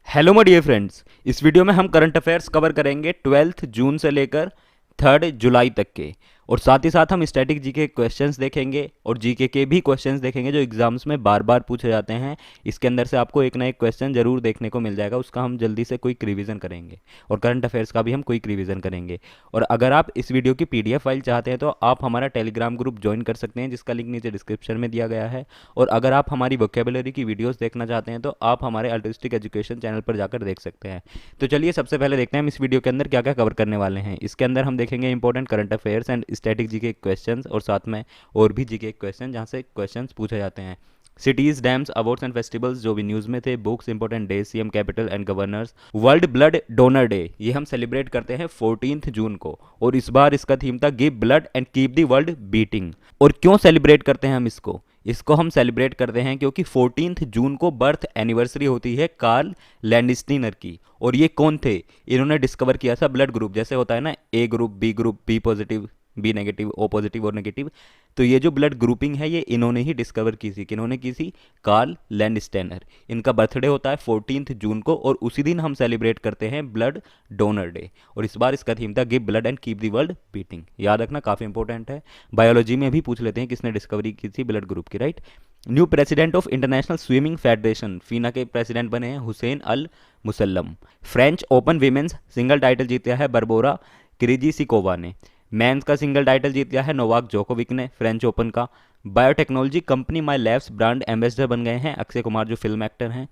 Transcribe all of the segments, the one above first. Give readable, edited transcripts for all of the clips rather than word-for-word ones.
Hello my dear friends. इस video में हम करंट अफेयर्स कवर करेंगे 12 जून से लेकर 3 जुलाई तक के, और साथ ही साथ हम स्टैटिक जीके क्वेश्चंस देखेंगे और जीके के भी क्वेश्चंस देखेंगे जो एग्जाम्स में बार बार पूछे जाते हैं। इसके अंदर से आपको एक ना एक क्वेश्चन जरूर देखने को मिल जाएगा, उसका हम जल्दी से क्विक रिवीजन करेंगे और करंट अफेयर्स का भी हम क्विक रिवीजन करेंगे। और अगर आप इस वीडियो की पीडीएफ फाइल चाहते हैं तो आप हमारा टेलीग्राम ग्रुप ज्वाइन कर सकते हैं, जिसका लिंक नीचे डिस्क्रिप्शन में दिया गया है। और अगर आप हमारी वोकेबुलरी की वीडियोस देखना चाहते हैं तो आप हमारे अल्टिस्टिक एजुकेशन चैनल पर जाकर देख सकते हैं। तो चलिए सबसे पहले देखते हैं हम इस वीडियो के अंदर क्या क्या कवर करने वाले हैं। इसके अंदर हम देखेंगे important current affairs and static GK questions, और साथ में और भी जीके क्वेश्चन जहां से क्वेश्चंस पूछे जाते हैं। Cities, dams, awards and festivals जो भी न्यूज़ में थे, books, important day, CM, capital and governors. World Blood Donor day ये हम सेलिब्रेट करते हैं 14 जून को, और इस बार इसका थीम था give blood and keep the world beating. और क्यों सेलिब्रेट करते हैं हम इसको? इसको हम सेलिब्रेट करते हैं क्योंकि 14 जून को बर्थ एनिवर्सरी होती है कार्ल लैंडस्टीनर की। और ये कौन थे? इन्होंने डिस्कवर किया था ब्लड ग्रुप, जैसे होता है ना A group, B positive, B negative, O positive और नेगेटिव। तो ये जो ब्लड ग्रुपिंग है ये इन्होंने ही डिस्कवर की थी। किन्होंने की थी? Karl Landsteiner. इनका बर्थडे होता है 14 जून को, और उसी दिन हम सेलिब्रेट करते हैं ब्लड डोनर डे। और इस बार इसका थीम था give blood and keep the world beating. याद रखना, काफ़ी इंपॉर्टेंट है। बायोलॉजी में भी पूछ लेते हैं किसने डिस्कवरी की थी ब्लड ग्रुप की, right. New president of International Swimming Federation, FINA के प्रेसिडेंट बने हैं Hussain Al Musallam. French Open women's single title जीता है बरबोरा क्रिजिसिकोवा ने। मेंस का सिंगल टाइटल जीत लिया है नोवाक जोकोविक ने फ्रेंच ओपन का। Biotechnology company My Labs brand ambassador बन गए हैं अक्षय कुमार जो फिल्म एक्टर हैं।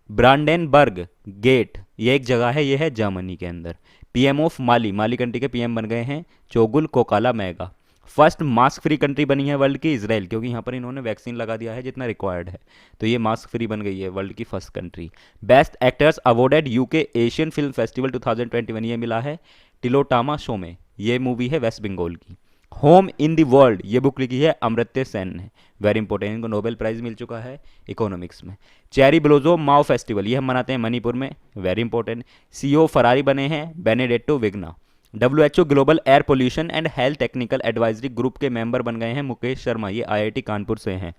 ब्रांडेनबर्ग गेट ये एक जगह है, ये है जर्मनी के अंदर। PM of Mali, Mali country के पीएम बन गए हैं Choguel Kokalla Maiga. First mask free country बनी है वर्ल्ड की इसराइल, क्योंकि यहाँ पर इन्होंने वैक्सीन लगा दिया है जितना रिक्वायर्ड है, तो ये मास्क फ्री बन गई है वर्ल्ड की first country. Best actors awarded UK Asian film festival 2021 ये मिला है टिलोटामा शो में। ये मूवी है वेस्ट बंगाल की। होम इन द वर्ल्ड ये बुक लिखी है अमर्त्य सेन ने, वेरी इंपॉर्टेंट, इनको नोबेल प्राइज मिल चुका है इकोनॉमिक्स में। चेरी ब्लोजो माओ फेस्टिवल ये हम मनाते हैं मणिपुर में, वेरी इंपॉर्टेंट। सीईओ फरारी बने हैं Benedetto Vigna. WHO global air pollution and health technical advisory group के मेंबर बन गए हैं मुकेश शर्मा, ये आईआईटी कानपुर से हैं।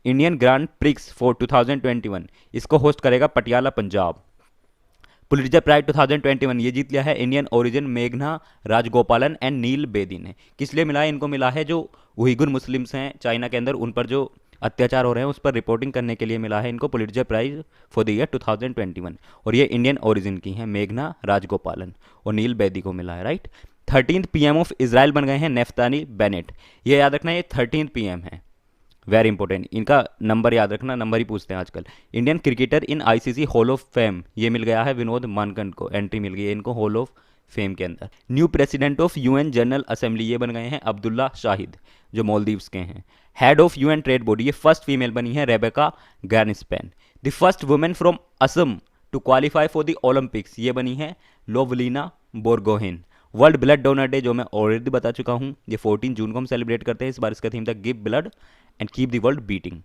इंडियन ग्रांड प्रिक्स फॉर 2021 इसको होस्ट करेगा पटियाला पंजाब। पुलिट्जर प्राइज 2021 ये जीत लिया है इंडियन ओरिजिन मेघना राजगोपालन एंड नील बेदी ने। किस लिए मिला है? इनको मिला है जो उइगुर मुस्लिम्स हैं चाइना के अंदर, उन पर जो अत्याचार हो रहे हैं उस पर रिपोर्टिंग करने के लिए मिला है इनको Pulitzer prize for the year 2021। और ये इंडियन ओरिजिन की हैं मेघना राजगोपालन, और नील बेदी को मिला है, right. 13th PM of Israel बन गए हैं नेफ्ताली बेनेट। ये याद रखना, ये 13th पीएम है, वेरी इंपॉर्टेंट। इनका नंबर याद रखना, नंबर ही पूछते हैं आजकल। Indian cricketer in ICC hall of fame ये मिल गया है विनोद मानकंड को, एंट्री मिल गई है इनको हॉल ऑफ फेम के अंदर। New president of UN general assembly ये बन गए हैं अब्दुल्ला शाहिद जो मालदीव्स के हैं। Head of UN trade body ये फर्स्ट फीमेल बनी है Rebecca Grynspan. The first women from Assam to qualify for the Olympics ये बनी है Lovlina Borgohain. World Blood Donor Day जो मैं ऑलरेडी बता चुका हूँ, ये 14 जून को हम सेलिब्रेट करते हैं। इस बार इसका थीम था give blood and keep the world beating.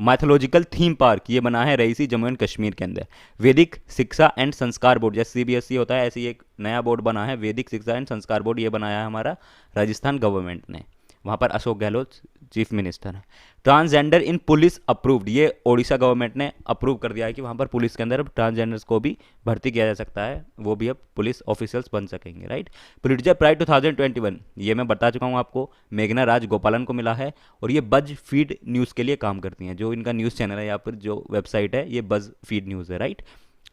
Mythological theme park ये बना है रईसी जम्मू एंड कश्मीर के अंदर। वैदिक शिक्षा एंड संस्कार बोर्ड जैसे सीबीएसई होता है ऐसे ही एक नया बोर्ड बना है वैदिक शिक्षा एंड संस्कार बोर्ड, ये बनाया है हमारा राजस्थान गवर्नमेंट ने। वहाँ पर अशोक गहलोत चीफ मिनिस्टर हैं। ट्रांसजेंडर इन पुलिस अप्रूव्ड ये ओडिशा गवर्नमेंट ने अप्रूव कर दिया है कि वहाँ पर पुलिस के अंदर अब ट्रांसजेंडर्स को भी भर्ती किया जा सकता है, वो भी अब पुलिस ऑफिसर्स बन सकेंगे, राइट। पुलिट्जर प्राइज 2021 ये मैं बता चुका हूँ आपको, मेघना राज गोपालन को मिला है। और ये बज फीड न्यूज़ के लिए काम करती हैं, जो इनका न्यूज़ चैनल है या फिर जो वेबसाइट है ये बज फीड न्यूज़ है, right.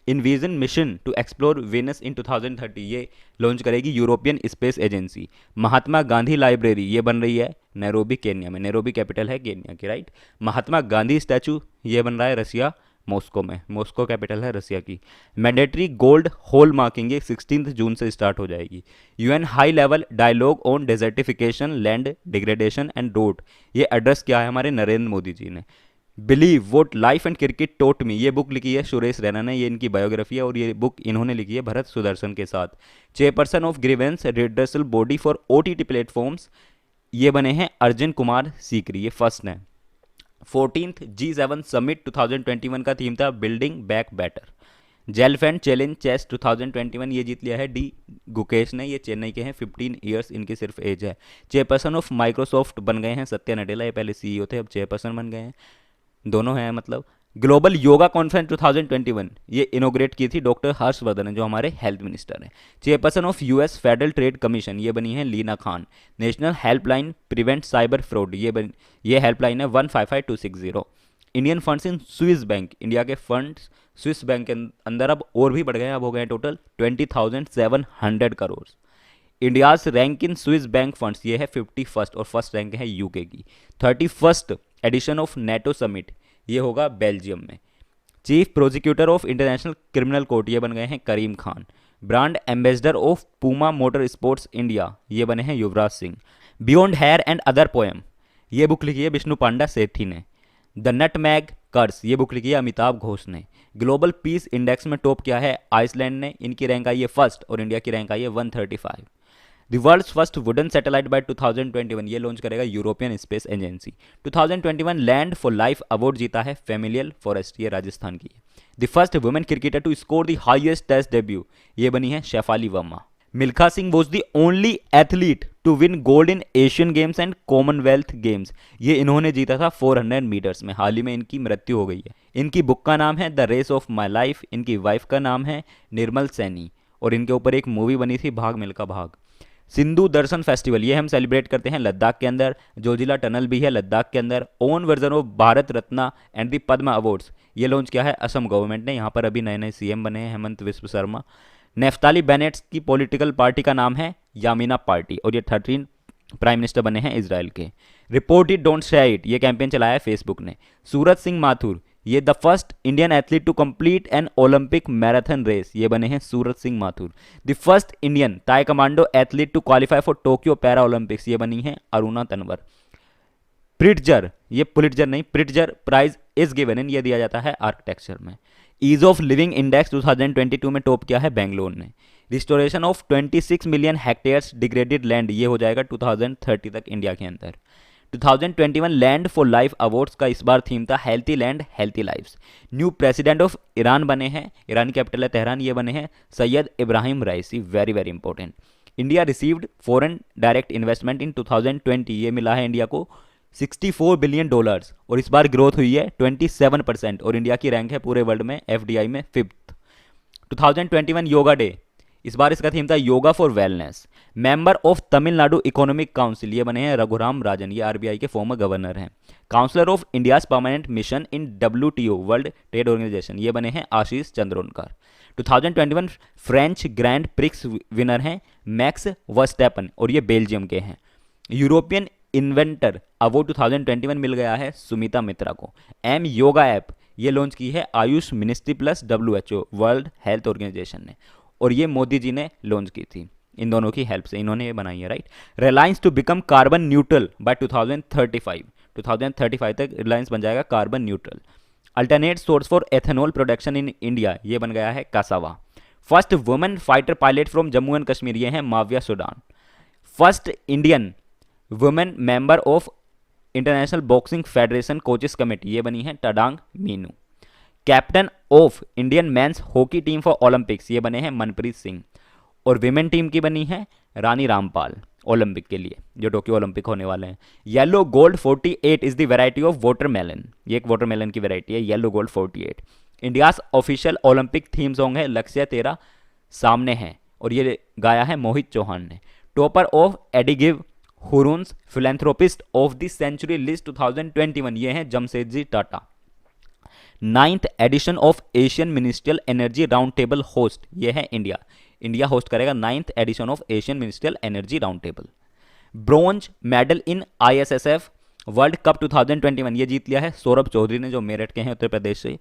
EnVision mission to explore Venus in 2030 ये लॉन्च करेगी European Space Agency. Mahatma Gandhi library ये बन रही है नैरोबी केन्या में, नैरोबी कैपिटल है केन्या की, राइट। महात्मा गांधी स्टैचू ये बन रहा है रसिया मॉस्को में, मॉस्को कैपिटल है रसिया की। मैंडेटरी गोल्ड हॉल मार्किंग ये 16 जून से स्टार्ट हो जाएगी। UN high level dialogue on desertification, land degradation and drought ये एड्रेस किया है हमारे नरेंद्र मोदी जी ने। Believe what life and cricket taught me ये बुक लिखी है सुरेश रैना ने, ये इनकी बायोग्राफी है और ये बुक इन्होंने लिखी है भरत सुदर्शन के साथ। Chairperson of grievance redressal body for OTT platforms ये बने हैं अर्जुन कुमार सीकरी, ये फर्स्ट हैं। 14th G7 समिट 2021 का थीम था building back better. Gelfand challenge chess 2021 ये जीत लिया है डी गुकेश ने, ये चेन्नई के हैं, 15 ईयर्स इनकी सिर्फ एज है। चेयरपर्सन ऑफ माइक्रोसॉफ्ट बन गए हैं सत्या नडेला, ये पहले सीईओ थे अब चेयरपर्सन बन गए हैं, दोनों हैं मतलब। ग्लोबल योगा कॉन्फ्रेंस 2021 ये इनोग्रेट की थी डॉक्टर हर्षवर्धन ने, जो हमारे हेल्थ मिनिस्टर हैं। Chairperson of US Federal Trade Commission ये बनी है Lina Khan. National helpline prevent cyber fraud ये हेल्पलाइन है 155260। Indian funds in Swiss bank, India के फंड्स स्विस बैंक के अंदर अब और भी बढ़ गए हैं, अब हो गए total 20,700 crore. India's rank in Swiss bank funds ये है 51st और फर्स्ट रैंक है यूके की। 31st addition of NATO summit ये होगा बेल्जियम में। Chief prosecutor of International Criminal Court ये बन गए हैं Karim Khan. Brand ambassador of Puma motor sports India ये बने हैं Yuvraj Singh. Beyond here and other poem ये बुक लिखी है विष्णु पांडा सेठी ने। द नटमैग कर्स ये बुक लिखी है अमिताभ घोष ने। ग्लोबल पीस इंडेक्स में टॉप किया है आइसलैंड ने, इनकी रैंक आई है फर्स्ट और इंडिया की रैंक आई है 135। The world's first wooden satellite by 2021 ये लॉन्च करेगा European Space Agency. 2021 land for life award जीता है फेमिलियल फॉरेस्ट, ये राजस्थान की है। The first women cricketer to score the highest test debut ये बनी है Shafali Verma. Milkha Singh was the only athlete to win gold in Asian Games and Commonwealth Games, ये इन्होंने जीता था 400 मीटर्स में। हाल ही में इनकी मृत्यु हो गई है। इनकी बुक का नाम है the race of my life, इनकी वाइफ का नाम है निर्मल सैनी और इनके ऊपर एक मूवी बनी थी भाग मिल्खा भाग। सिंधु दर्शन फेस्टिवल ये हम सेलिब्रेट करते हैं लद्दाख के अंदर। जोजिला टनल भी है लद्दाख के अंदर। Own version of Bharat Ratna and the Padma awards ये लॉन्च किया है असम गवर्नमेंट ने। यहाँ पर अभी नए नए सीएम बने हैं हेमंत विश्व शर्मा। नेफ्ताली बेनेट की पॉलिटिकल पार्टी का नाम है यामिना पार्टी और ये 13 प्राइम मिनिस्टर बने हैं इजराइल के। Report it don't share it ये कैंपेन चलाया है फेसबुक ने। सूरज सिंह माथुर ये the first Indian athlete to complete an Olympic marathon race ये बने हैं Suraj Singh Mathur. The first Indian taekwondo athlete to qualify for Tokyo Para Olympics ये बनी है अरुणा तनवर। प्रिट्जर ये पुलिट्जर नहीं Pritzker prize is given in ये दिया जाता है आर्किटेक्चर में। ईज ऑफ लिविंग इंडेक्स 2022 में टॉप किया है बेंगलोर ने। Restoration of 26 million hectares degraded land ये हो जाएगा 2030 तक इंडिया के अंदर। 2021 लैंड फॉर लाइफ अवार्ड्स का इस बार थीम था healthy land healthy lifes. New president of Iran बने हैं, ईरान की कैपिटल है तेहरान, ये बने हैं Syed Ebrahim Raisi, very very important. India received foreign direct investment in 2020 ये मिला है इंडिया को $64 बिलियन और इस बार ग्रोथ हुई है 27% और इंडिया की रैंक है पूरे वर्ल्ड में एफडीआई में 5th। 2021 योगा डे इस बार इसका थीम था yoga for wellness. Member of Tamil Nadu economic council ये बने हैं रघुराम राजन, ये आरबीआई के फॉर्मर गवर्नर हैं। Counsellor of India's permanent mission in WTO World Trade Organization ये बने हैं Ashish Chandronkar. 2021 French Grand Prix winner हैं मैक्स वर्स्टैपन और ये बेल्जियम के हैं। यूरोपियन इन्वेंटर अवार्ड 2021 मिल गया है सुमिता मित्रा को। एम योगा ऐप ये लॉन्च की है Ayush ministry plus WHO World Health Organization ने और ये मोदी जी ने लॉन्च की थी, इन दोनों की हेल्प से इन्होंने ये बनाई है right. Reliance to become carbon neutral by 2035 तक रिलायंस बन जाएगा carbon neutral. Alternate source for ethanol production in India ये बन गया है cassava. First women fighter pilot from Jammu and Kashmir ये हैं Mawya Sudan. First Indian women member of International Boxing Federation coaches committee ये बनी है Tadang Minu. Captain of Indian men's hockey team for Olympics ये बने हैं मनप्रीत सिंह और विमेन टीम की बनी है रानी रामपाल ओलंपिक के लिए जो टोक्यो ओलंपिक होने वाले हैं। Yellow gold 48 is the variety of watermelon, ये एक वाटरमेलन की वैरायटी है yellow gold 48। India's official Olympic theme song है लक्ष्य तेरा सामने है और ये गाया है मोहित चौहान ने। Topper of EdelGive Hurun's philanthropists of the century list 2021 ये हैं Jamsetji Tata. 9th edition of Asian ministerial energy round table host ये है इंडिया, इंडिया होस्ट करेगा 9th edition of Asian ministerial energy round table. Bronze medal in ISSF World Cup 2021 ये जीत लिया है सौरभ चौधरी ने जो मेरठ के हैं उत्तर प्रदेश से।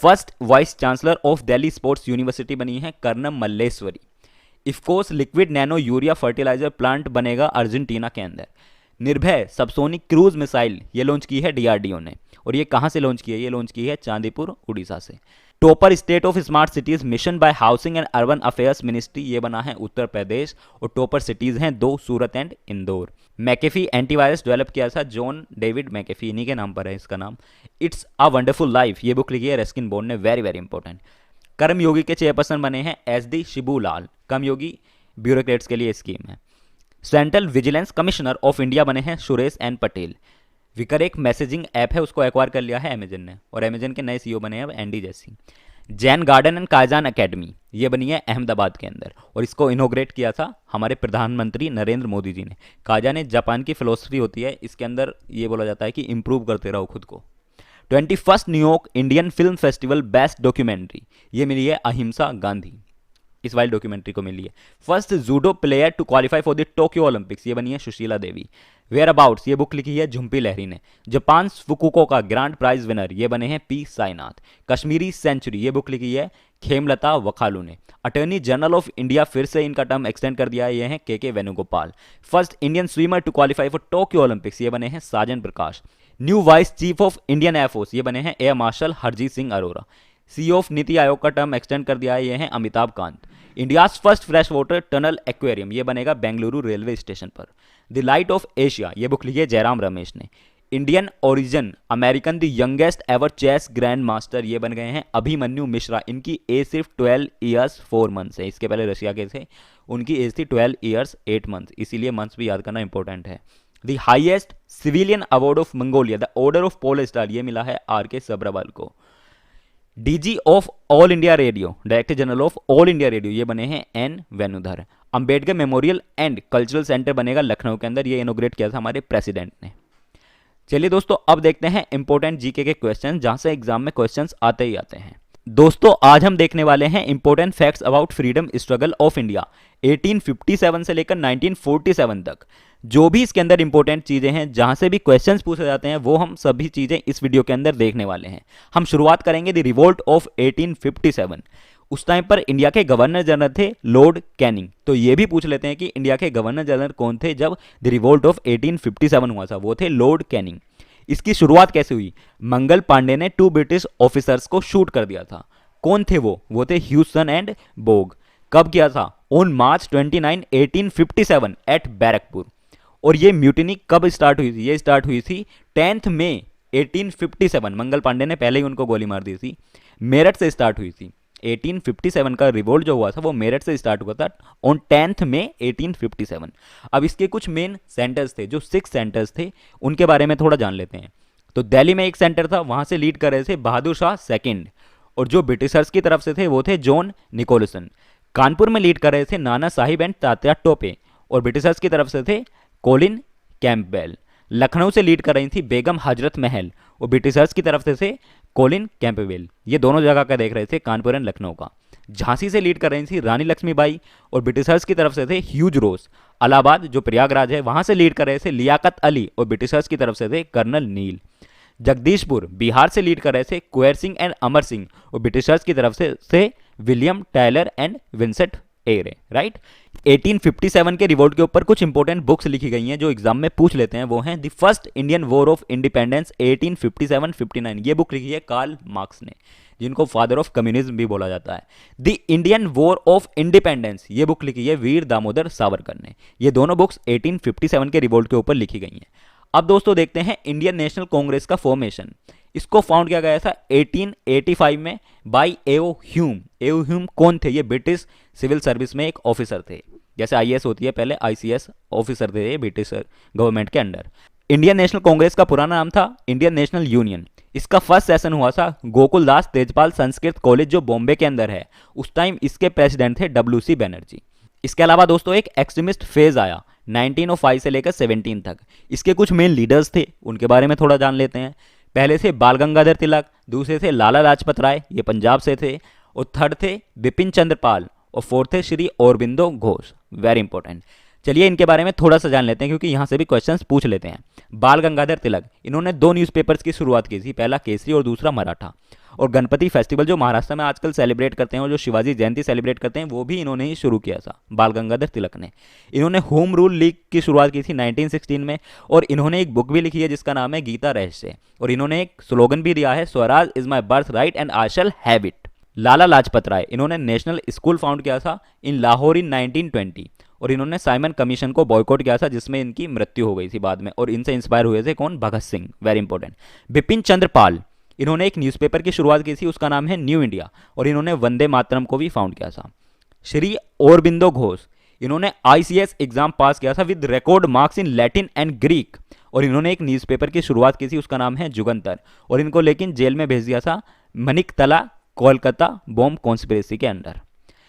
First vice chancellor of Delhi sports university बनी है Karnam Malleswari. IFFCO's liquid nano urea fertilizer plant बनेगा अर्जेंटीना के अंदर। निर्भय सबसोनिक क्रूज मिसाइल ये लॉन्च की है DRDO ने और ये कहां से लॉन्च की है, ये लॉन्च की है चांदीपुर उड़ीसा से। Topper state of smart cities mission by housing and urban affairs ministry ये बना है उत्तर प्रदेश और टॉपर सिटीज हैं 2 Surat and Indore. McAfee antivirus develop किया था जॉन डेविड मैकेफी, इन्हीं के नाम पर है इसका नाम। इट्स अ वंडरफुल लाइफ ये बुक लिखी है रस्किन बॉन्ड ने, वेरी वेरी इंपॉर्टेंट। कर्मयोगी के चेयरपर्सन बने हैं SD शिबूलाल, कर्मयोगी ब्यूरोक्रेट्स के लिए स्कीम है। Central vigilance commissioner of India बने हैं सुरेश N पटेल। विकर एक मैसेजिंग ऐप है, उसको एक्वायर कर लिया है अमेजन ने, और अमेजन के नए सीईओ बने हैं अब एंडी जैसी। जैन गार्डन एंड कायजान एकेडमी, ये बनी है अहमदाबाद के अंदर, और इसको इनोग्रेट किया था हमारे प्रधानमंत्री नरेंद्र मोदी जी ने। कायजान ने जापान की फिलोसफी होती है, इसके अंदर ये बोला जाता है कि इंप्रूव करते रहो खुद को। 21 New York Indian film festival best documentary, ये मिली है अहिंसा गांधी, इस वाली डॉक्यूमेंट्री को मिली है। First judo player to qualify for the Tokyo Olympics, ये बनी है सुशीला देवी। वेयर अबाउट्स, ये बुक लिखी है झुम्पी लहरी ने। जापान फुकुको का ग्रांड प्राइज विनर, ये बने हैं पी साईनाथ। कश्मीरी सेंचुरी, ये बुक लिखी है खेमलता वखालू ने। अटॉर्नी जनरल ऑफ इंडिया, फिर से इनका टर्म एक्सटेंड कर दिया है, ये हैं K Venugopal. First Indian swimmer to qualify for Tokyo Olympics, ये बने हैं Sajan Prakash. New vice chief of Indian air force, ये बने हैं air marshal Harjeet Singh Arora. CEO of NITI Aayog का टर्म एक्सटेंड कर दिया है, ये हैं Amitabh Kant. India's first fresh water tunnel aquarium, ये बनेगा बेंगलुरु रेलवे स्टेशन पर। द लाइट ऑफ एशिया, ये बुक लिखी है जयराम रमेश ने। Indian origin American the youngest ever chess grand master, ये बन गए हैं अभिमन्यु मिश्रा। इनकी एज सिर्फ 12 ईयर्स 4 मंथ्स है, इसके पहले रशिया के थे, उनकी एज थी 12 ईयर्स 8 मंथ्स, इसीलिए मंथ्स भी याद करना इंपॉर्टेंट है। The highest civilian award of Mongolia, the order of pole star, ये मिला है आर के सब्रवाल को। DG of All India Radio, director general of All India Radio, ये बने हैं N Venudhar. Ambedkar memorial and cultural centre बनेगा लखनऊ के अंदर, ये इनोग्रेट किया था हमारे प्रेसिडेंट ने। चलिए दोस्तों, अब देखते हैं इंपॉर्टेंट जीके के क्वेश्चन, जहां से एग्जाम में क्वेश्चंस आते ही आते हैं। दोस्तों आज हम देखने वाले हैं important facts about freedom struggle of India 1857 से लेकर 1947 तक। जो भी इसके अंदर इंपॉर्टेंट चीजें हैं, जहां से भी क्वेश्चंस पूछे जाते हैं, वो हम सभी चीजें इस वीडियो के अंदर देखने वाले हैं। हम शुरुआत करेंगे द रिवोल्ट ऑफ 1857। उस टाइम पर इंडिया के गवर्नर जनरल थे लॉर्ड कैनिंग, तो ये भी पूछ लेते हैं कि इंडिया के गवर्नर जनरल कौन थे जब द रिवोल्ट ऑफ 1857 हुआ था। वो थे लॉर्ड कैनिंग। इसकी शुरुआत कैसे हुई? मंगल पांडे ने 2 ब्रिटिश ऑफिसर्स को शूट कर दिया था। कौन थे वो थे ह्यूस्टन एंड बोग। कब किया था? On March 29, 1857 at Barrackpore. और ये म्यूटिनी कब स्टार्ट हुई थी? ये स्टार्ट हुई थी 10 मई 1857। मंगल पांडे ने पहले ही उनको गोली मार दी थी। मेरठ से स्टार्ट हुई थी। 1857 का रिवोल्ट जो हुआ था वो मेरठ से स्टार्ट हुआ था ऑन 10 मई 1857। अब इसके कुछ मेन सेंटर्स थे, जो 6 सेंटर्स थे, उनके बारे में थोड़ा जान लेते हैं। तो दिल्ली में एक सेंटर था, वहां से लीड कर रहे थे बहादुर शाह सेकंड, और जो ब्रिटिशर्स की तरफ से थे वो थे जॉन निकोलसन। कानपुर में लीड कर रहे थे नाना साहिब एंड तात्या टोपे, और ब्रिटिशर्स की तरफ से थे कोलिन कैंपबेल। लखनऊ से लीड कर रही थी बेगम हजरत महल, और ब्रिटिशर्स की तरफ से थे कोलिन कैंपबेल। ये दोनों जगह का देख रहे थे, कानपुर एंड लखनऊ का। झांसी से लीड कर रही थी रानी लक्ष्मीबाई, और ब्रिटिशर्स की तरफ से थे ह्यूज रोज। इलाहाबाद जो प्रयागराज है, वहां से लीड कर रहे थे लियाकत अली, और ब्रिटिशर्स की तरफ से थे कर्नल नील। जगदीशपुर बिहार से लीड कर रहे थे कुंवर सिंह एंड अमर सिंह, और ब्रिटिशर्स की तरफ से थे William Tyler and Vincent array. Right. 1857 के रिवोल्ट के ऊपर कुछ इंपॉर्टेंट बुक्स लिखी गई हैं जो एग्जाम में पूछ लेते हैं। वो हैं the first Indian war of independence 1857-59, ये बुक लिखी है कार्ल मार्क्स ने, जिनको फादर ऑफ कम्युनिज्म भी बोला जाता है। The Indian war of independence, ये बुक लिखी है वीर दामोदर सावरकर ने। ये दोनों बुक्स 1857 के रिवोल्ट के ऊपर लिखी गई हैं। अब दोस्तों देखते हैं इंडियन नेशनल कांग्रेस का फॉर्मेशन। इसको फाउंड किया गया था 1885 में by AO Hume. AO Hume कौन थे? ये ब्रिटिश सिविल सर्विस में एक ऑफिसर थे, जैसे आईएएस होती है, पहले आईसीएस ऑफिसर थे ये ब्रिटिश गवर्नमेंट के अंडर। इंडियन नेशनल कांग्रेस का पुराना नाम था इंडियन नेशनल यूनियन। इसका फर्स्ट सेशन हुआ था गोकुल दास तेजपाल संस्कृत कॉलेज जो बॉम्बे के अंदर है। उस टाइम इसके प्रेसिडेंट थे WC बनर्जी। इसके अलावा दोस्तों एक एक्सट्रीमिस्ट फेज आया 1905 से लेकर 17 तक। इसके कुछ मेन लीडर्स थे, उनके बारे में थोड़ा जान लेते हैं। पहले थे बाल गंगाधर तिलक, दूसरे थे लाला लाजपत राय, ये पंजाब से थे, और थर्ड थे बिपिन चंद्र पाल, और फोर्थ थे श्री औरबिंदो घोष। Very important. चलिए इनके बारे में थोड़ा सा जान लेते हैं, क्योंकि यहाँ से भी क्वेश्चंस पूछ लेते हैं। बाल गंगाधर तिलक, इन्होंने 2 न्यूज़पेपर्स की शुरुआत की थी, पहला केसरी और दूसरा मराठा। और गणपति फेस्टिवल जो महाराष्ट्र में आजकल सेलिब्रेट करते हैं, और जो शिवाजी जयंती सेलिब्रेट करते हैं, वो भी इन्होंने ही शुरू किया था, बाल गंगाधर तिलक ने। इन्होंने होम रूल लीग की शुरुआत की थी 1916 में, और इन्होंने एक बुक भी लिखी है जिसका नाम है गीता रहस्य, और इन्होंने एक स्लोगन भी दिया है swaraj is my birth right and I shall have it. Lala Lajpat Rai, इन्होंने नेशनल स्कूल फाउंड किया था इन लाहौर इन 1920, और इन्होंने साइमन कमीशन को बॉयकॉट किया था जिसमें इनकी मृत्यु हो गई थी बाद में, और इनसे इंस्पायर हुए थे कौन? भगत सिंह। Very important. बिपिन चंद्र पाल, इन्होंने एक न्यूज़पेपर की शुरुआत की थी, उसका नाम है न्यू इंडिया, और इन्होंने वंदे मातरम को भी फाउंड किया था। श्री औरबिंदो घोष, इन्होंने ICS एग्जाम पास किया था with record marks in Latin and Greek, और इन्होंने एक न्यूज़पेपर की शुरुआत की थी, उसका नाम है जुगंतर, और इनको लेकिन जेल में भेज दिया था मनिकतला कोलकाता बॉम्ब कॉन्स्पिरेसी के under.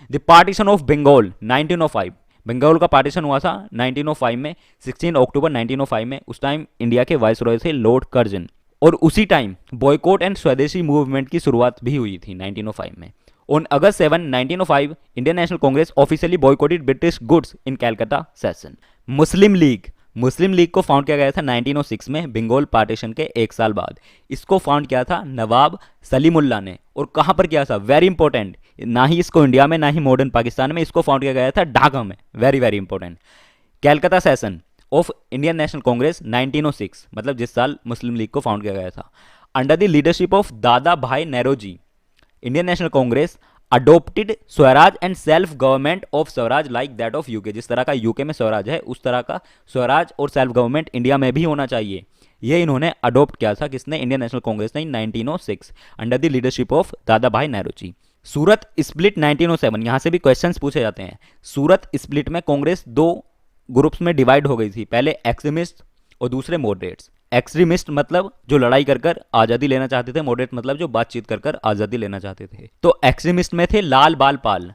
The partition of Bengal 1905, Bengal का पार्टीशन हुआ था 1905 में, 16 अक्टूबर 1905 में। उस टाइम इंडिया के वाइसरॉय थे लॉर्ड कर्जन, और उसी टाइम बॉयकॉट एंड स्वदेशी मूवमेंट की शुरुआत भी हुई थी 1905 में। On August 7, 1905, Indian national Congress officially boycotted British goods in Calcutta session. Muslim league, Muslim league को फाउंड किया गया था 1906 में, बंगाल पार्टीशन के एक साल बाद। इसको फाउंड किया था नवाब सलीमुल्लाह ने, और कहाँ पर किया था, वेरी इंपॉर्टेंट, ना ही इसको इंडिया में ना ही मॉडर्न पाकिस्तान में, इसको फाउंड किया गया था ढाका में, very very important. Calcutta session of Indian national Congress 1906, मतलब जिस साल मुस्लिम लीग को फाउंड किया गया था। Under the leadership of Dadabhai Naoroji, Indian national Congress adopted swaraj and self government of swaraj like that of UK. जिस तरह का यूके में स्वराज है, उस तरह का स्वराज और सेल्फ गवर्नमेंट इंडिया में भी होना चाहिए, ये इन्होंने अडोप्ट किया था। किसने, इंडियन नेशनल कांग्रेस ने 1906 under the leadership of Dadabhai नेरोजी। Surat split 1907, यहां से भी क्वेश्चंस पूछे जाते हैं। सूरत स्प्लिट में कांग्रेस दो ग्रुप्स में डिवाइड हो गई थी, पहले एक्सट्रीमिस्ट और दूसरे मॉडरेट्स। एक्सट्रीमिस्ट मतलब जो लड़ाई कर कर आज़ादी लेना चाहते थे, मॉडरेट मतलब जो बातचीत कर कर आज़ादी लेना चाहते थे। तो एक्सट्रीमिस्ट में थे लाल बाल पाल,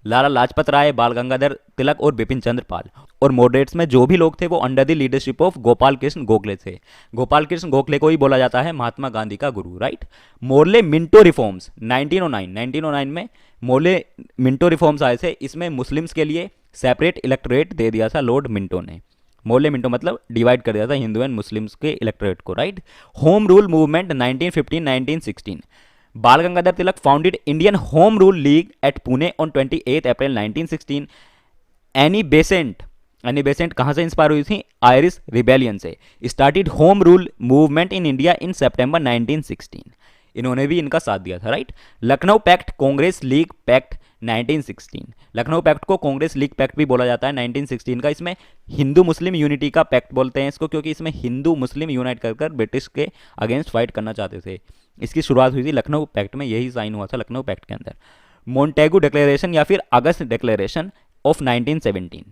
लाला लाजपत राय, बाल गंगाधर तिलक और बिपिन चंद्र पाल, और मॉडरेट्स में जो भी लोग थे वो under the leadership of Gopal Krishna Gokhale थे। गोपाल कृष्ण गोखले को ही बोला जाता है महात्मा गांधी का गुरु, राइट। मोर्ले मिंटो रिफॉर्म्स 1909 में मोर्ले मिंटो रिफॉर्म्स आए थे। इसमें मुस्लिम्स के लिए सेपरेट इलेक्टोरेट दे दिया था लॉर्ड मिंटो ने। मोर्ले मिंटो मतलब डिवाइड कर दिया था हिंदू एंड मुस्लिम्स के इलेक्टोरेट को, right. Home rule movement 1915-1916, Bal Gangadhar Tilak founded Indian home rule league at Pune on 28 April 1916। Annie Besant कहां से इंस्पायर हुई थी, आयरिश रिबेलियन से। Started home rule movement in India in September 1916, इन्होंने भी इनका साथ दिया था, right. Lucknow pact, Congress league pact 1916, Lucknow pact को कांग्रेस लीग पैक्ट भी बोला जाता है 1916 का। इसमें हिंदू मुस्लिम यूनिटी का पैक्ट बोलते हैं इसको, क्योंकि इसमें हिंदू मुस्लिम यूनाइट कर ब्रिटिश के अगेंस्ट फाइट करना चाहते थे। इसकी शुरुआत हुई थी लखनऊ पैक्ट में, यही साइन हुआ था लखनऊ पैक्ट के अंदर। मोन्टेगू डिक्लेरेशन या फिर अगस्त डिक्लेरेशन ऑफ 1917,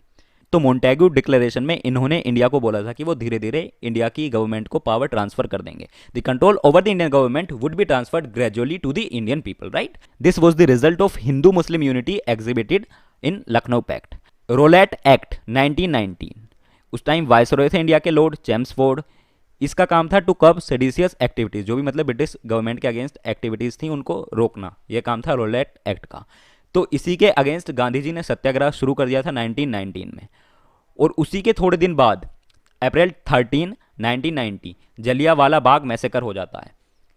तो मोन्टेगू डिक्लेरेशन में इन्होंने इंडिया को बोला था कि वो धीरे धीरे इंडिया की गवर्नमेंट को पावर ट्रांसफर कर देंगे। The control over the Indian government would be transferred gradually to the Indian people, right. This was the result of Hindu Muslim unity exhibited in Lucknow pact. Rowlatt Act 1919, उस time viceroy थे India के Lord Chelmsford. इसका काम था to curb seditious activities, जो भी मतलब British government के अगेंस्ट एक्टिविटीज थी उनको रोकना, यह काम था रोलेट एक्ट का। तो इसी के अगेंस्ट गांधी जी ने सत्याग्रह शुरू कर दिया था 1919 में, और उसी के थोड़े दिन बाद अप्रैल 13, 1990 जलियांवाला बाग मैसेकर हो जाता है।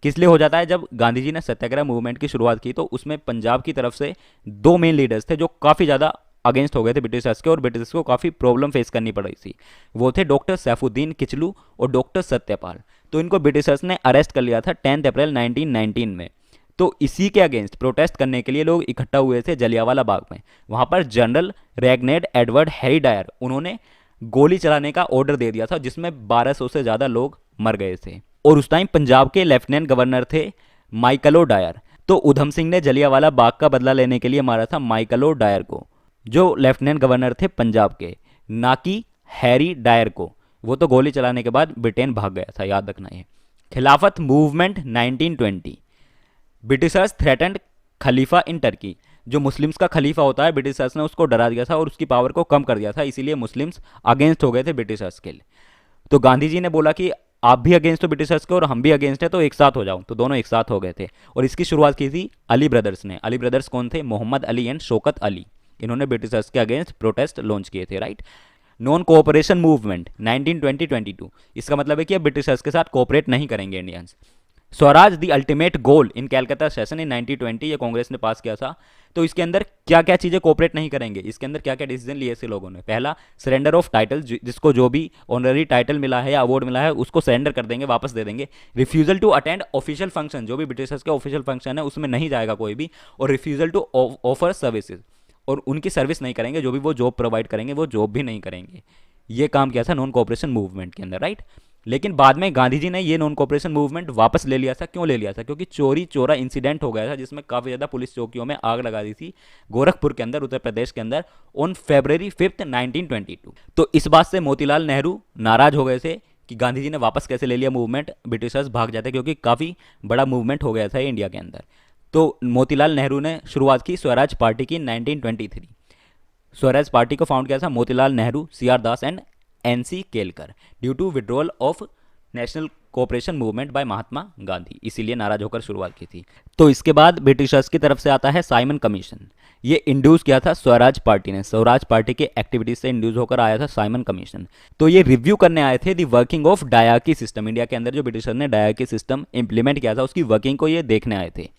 किस लिए हो जाता है, जब गांधी जी ने सत्याग्रह मूवमेंट की शुरुआत की तो उसमें पंजाब की तरफ से दो मेन लीडर्स थे जो काफ़ी ज़्यादा अगेंस्ट हो गए थे ब्रिटिशर्स के, और ब्रिटिशर्स को काफ़ी प्रॉब्लम फेस करनी पड़ रही थी। वो थे डॉक्टर सैफुद्दीन किचलू और डॉक्टर सत्यपाल। तो इनको ब्रिटिशर्स ने अरेस्ट कर लिया था 10 अप्रैल 1919 में। तो इसी के अगेंस्ट प्रोटेस्ट करने के लिए लोग इकट्ठा हुए थे जलियांवाला बाग में। वहाँ पर जनरल रेगनेड एडवर्ड हैरी डायर, उन्होंने गोली चलाने का ऑर्डर दे दिया था, जिसमें 1200 से ज़्यादा लोग मर गए थे। और उस टाइम पंजाब के लेफ्टिनेंट गवर्नर थे माइकलो डायर। तो उधम सिंह ने जलियांवाला बाग का बदला लेने के लिए मारा था माइकलो डायर को, जो लेफ्टिनेंट गवर्नर थे पंजाब के, ना कि हैरी डायर को। वो तो गोली चलाने के बाद ब्रिटेन भाग गया था, याद रखना ये। खिलाफत movement 1920, Britishers threatened Khalifa in Turkey. जो मुस्लिम्स का खलीफा होता है, ब्रिटिशर्स ने उसको डरा दिया था और उसकी पावर को कम कर दिया था, इसीलिए मुस्लिम्स अगेंस्ट हो गए थे ब्रिटिशर्स के लिए। तो गांधी जी ने बोला कि आप भी अगेंस्ट हो ब्रिटिशर्स के और हम भी अगेंस्ट है, तो एक साथ हो जाओ। तो दोनों एक साथ हो गए थे, और इसकी शुरुआत की थी अली ब्रदर्स ने। अली ब्रदर्स कौन थे, मोहम्मद अली एंड शौकत अली। इन्होंने ब्रिटिशर्स के अगेंस्ट प्रोटेस्ट लॉन्च किए थे, राइट। नॉन कोऑपरेशन मूवमेंट 1920-22, इसका मतलब है कि अब ब्रिटिशर्स के साथ कोऑपरेट नहीं करेंगे Indians. Swaraj the ultimate goal in Calcutta session in 1920, ये कांग्रेस ने पास किया था। तो इसके अंदर क्या क्या चीज़ें कोऑपरेट नहीं करेंगे, इसके अंदर क्या क्या डिसीजन लिए थे लोगों ने। पहला, सरेंडर ऑफ टाइटल, जिसको जो भी ऑनररी टाइटल मिला है या अवार्ड मिला है उसको सरेंडर कर देंगे, वापस दे देंगे। Refusal to attend official function, जो भी ब्रिटिशर्स के ऑफिशियल फंक्शन है उसमें नहीं जाएगा कोई भी। और रिफ्यूजल टू ऑफर सर्विसेज, और उनकी सर्विस नहीं करेंगे, जो भी वो जॉब प्रोवाइड करेंगे वो जॉब भी नहीं करेंगे। ये काम किया था नॉन कोऑपरेशन मूवमेंट के अंदर, राइट। लेकिन बाद में गांधी जी ने ये नॉन कोऑपरेशन मूवमेंट वापस ले लिया था। क्यों ले लिया था, क्योंकि चोरी चोरा इंसिडेंट हो गया था, जिसमें काफ़ी ज़्यादा पुलिस चौकियों में आग लगा दी थी गोरखपुर के अंदर, उत्तर प्रदेश के अंदर, ऑन February 5, 1922। तो इस बात से मोतीलाल नेहरू नाराज हो गए थे कि गांधी जी ने वापस कैसे ले लिया मूवमेंट, ब्रिटिशर्स भाग जाते क्योंकि काफ़ी बड़ा मूवमेंट हो गया था इंडिया के अंदर। तो मोतीलाल नेहरू ने शुरुआत की स्वराज पार्टी की 1923। स्वराज पार्टी को फाउंड किया था Motilal Nehru, CR Das and NC Kelkar due to withdrawal of national cooperation movement by Mahatma Gandhi, इसीलिए नाराज होकर शुरुआत की थी। तो इसके बाद ब्रिटिशर्स की तरफ से आता है साइमन कमीशन। ये इंड्यूस किया था स्वराज पार्टी ने, स्वराज पार्टी के एक्टिविटीज से इंड्यूस होकर आया था साइमन कमीशन। तो ये रिव्यू करने आए थे the working of dyarchy system, India के अंदर जो ब्रिटिशर ने डायरकी सिस्टम इंप्लीमेंट किया था उसकी वर्किंग को ये देखने आए थे।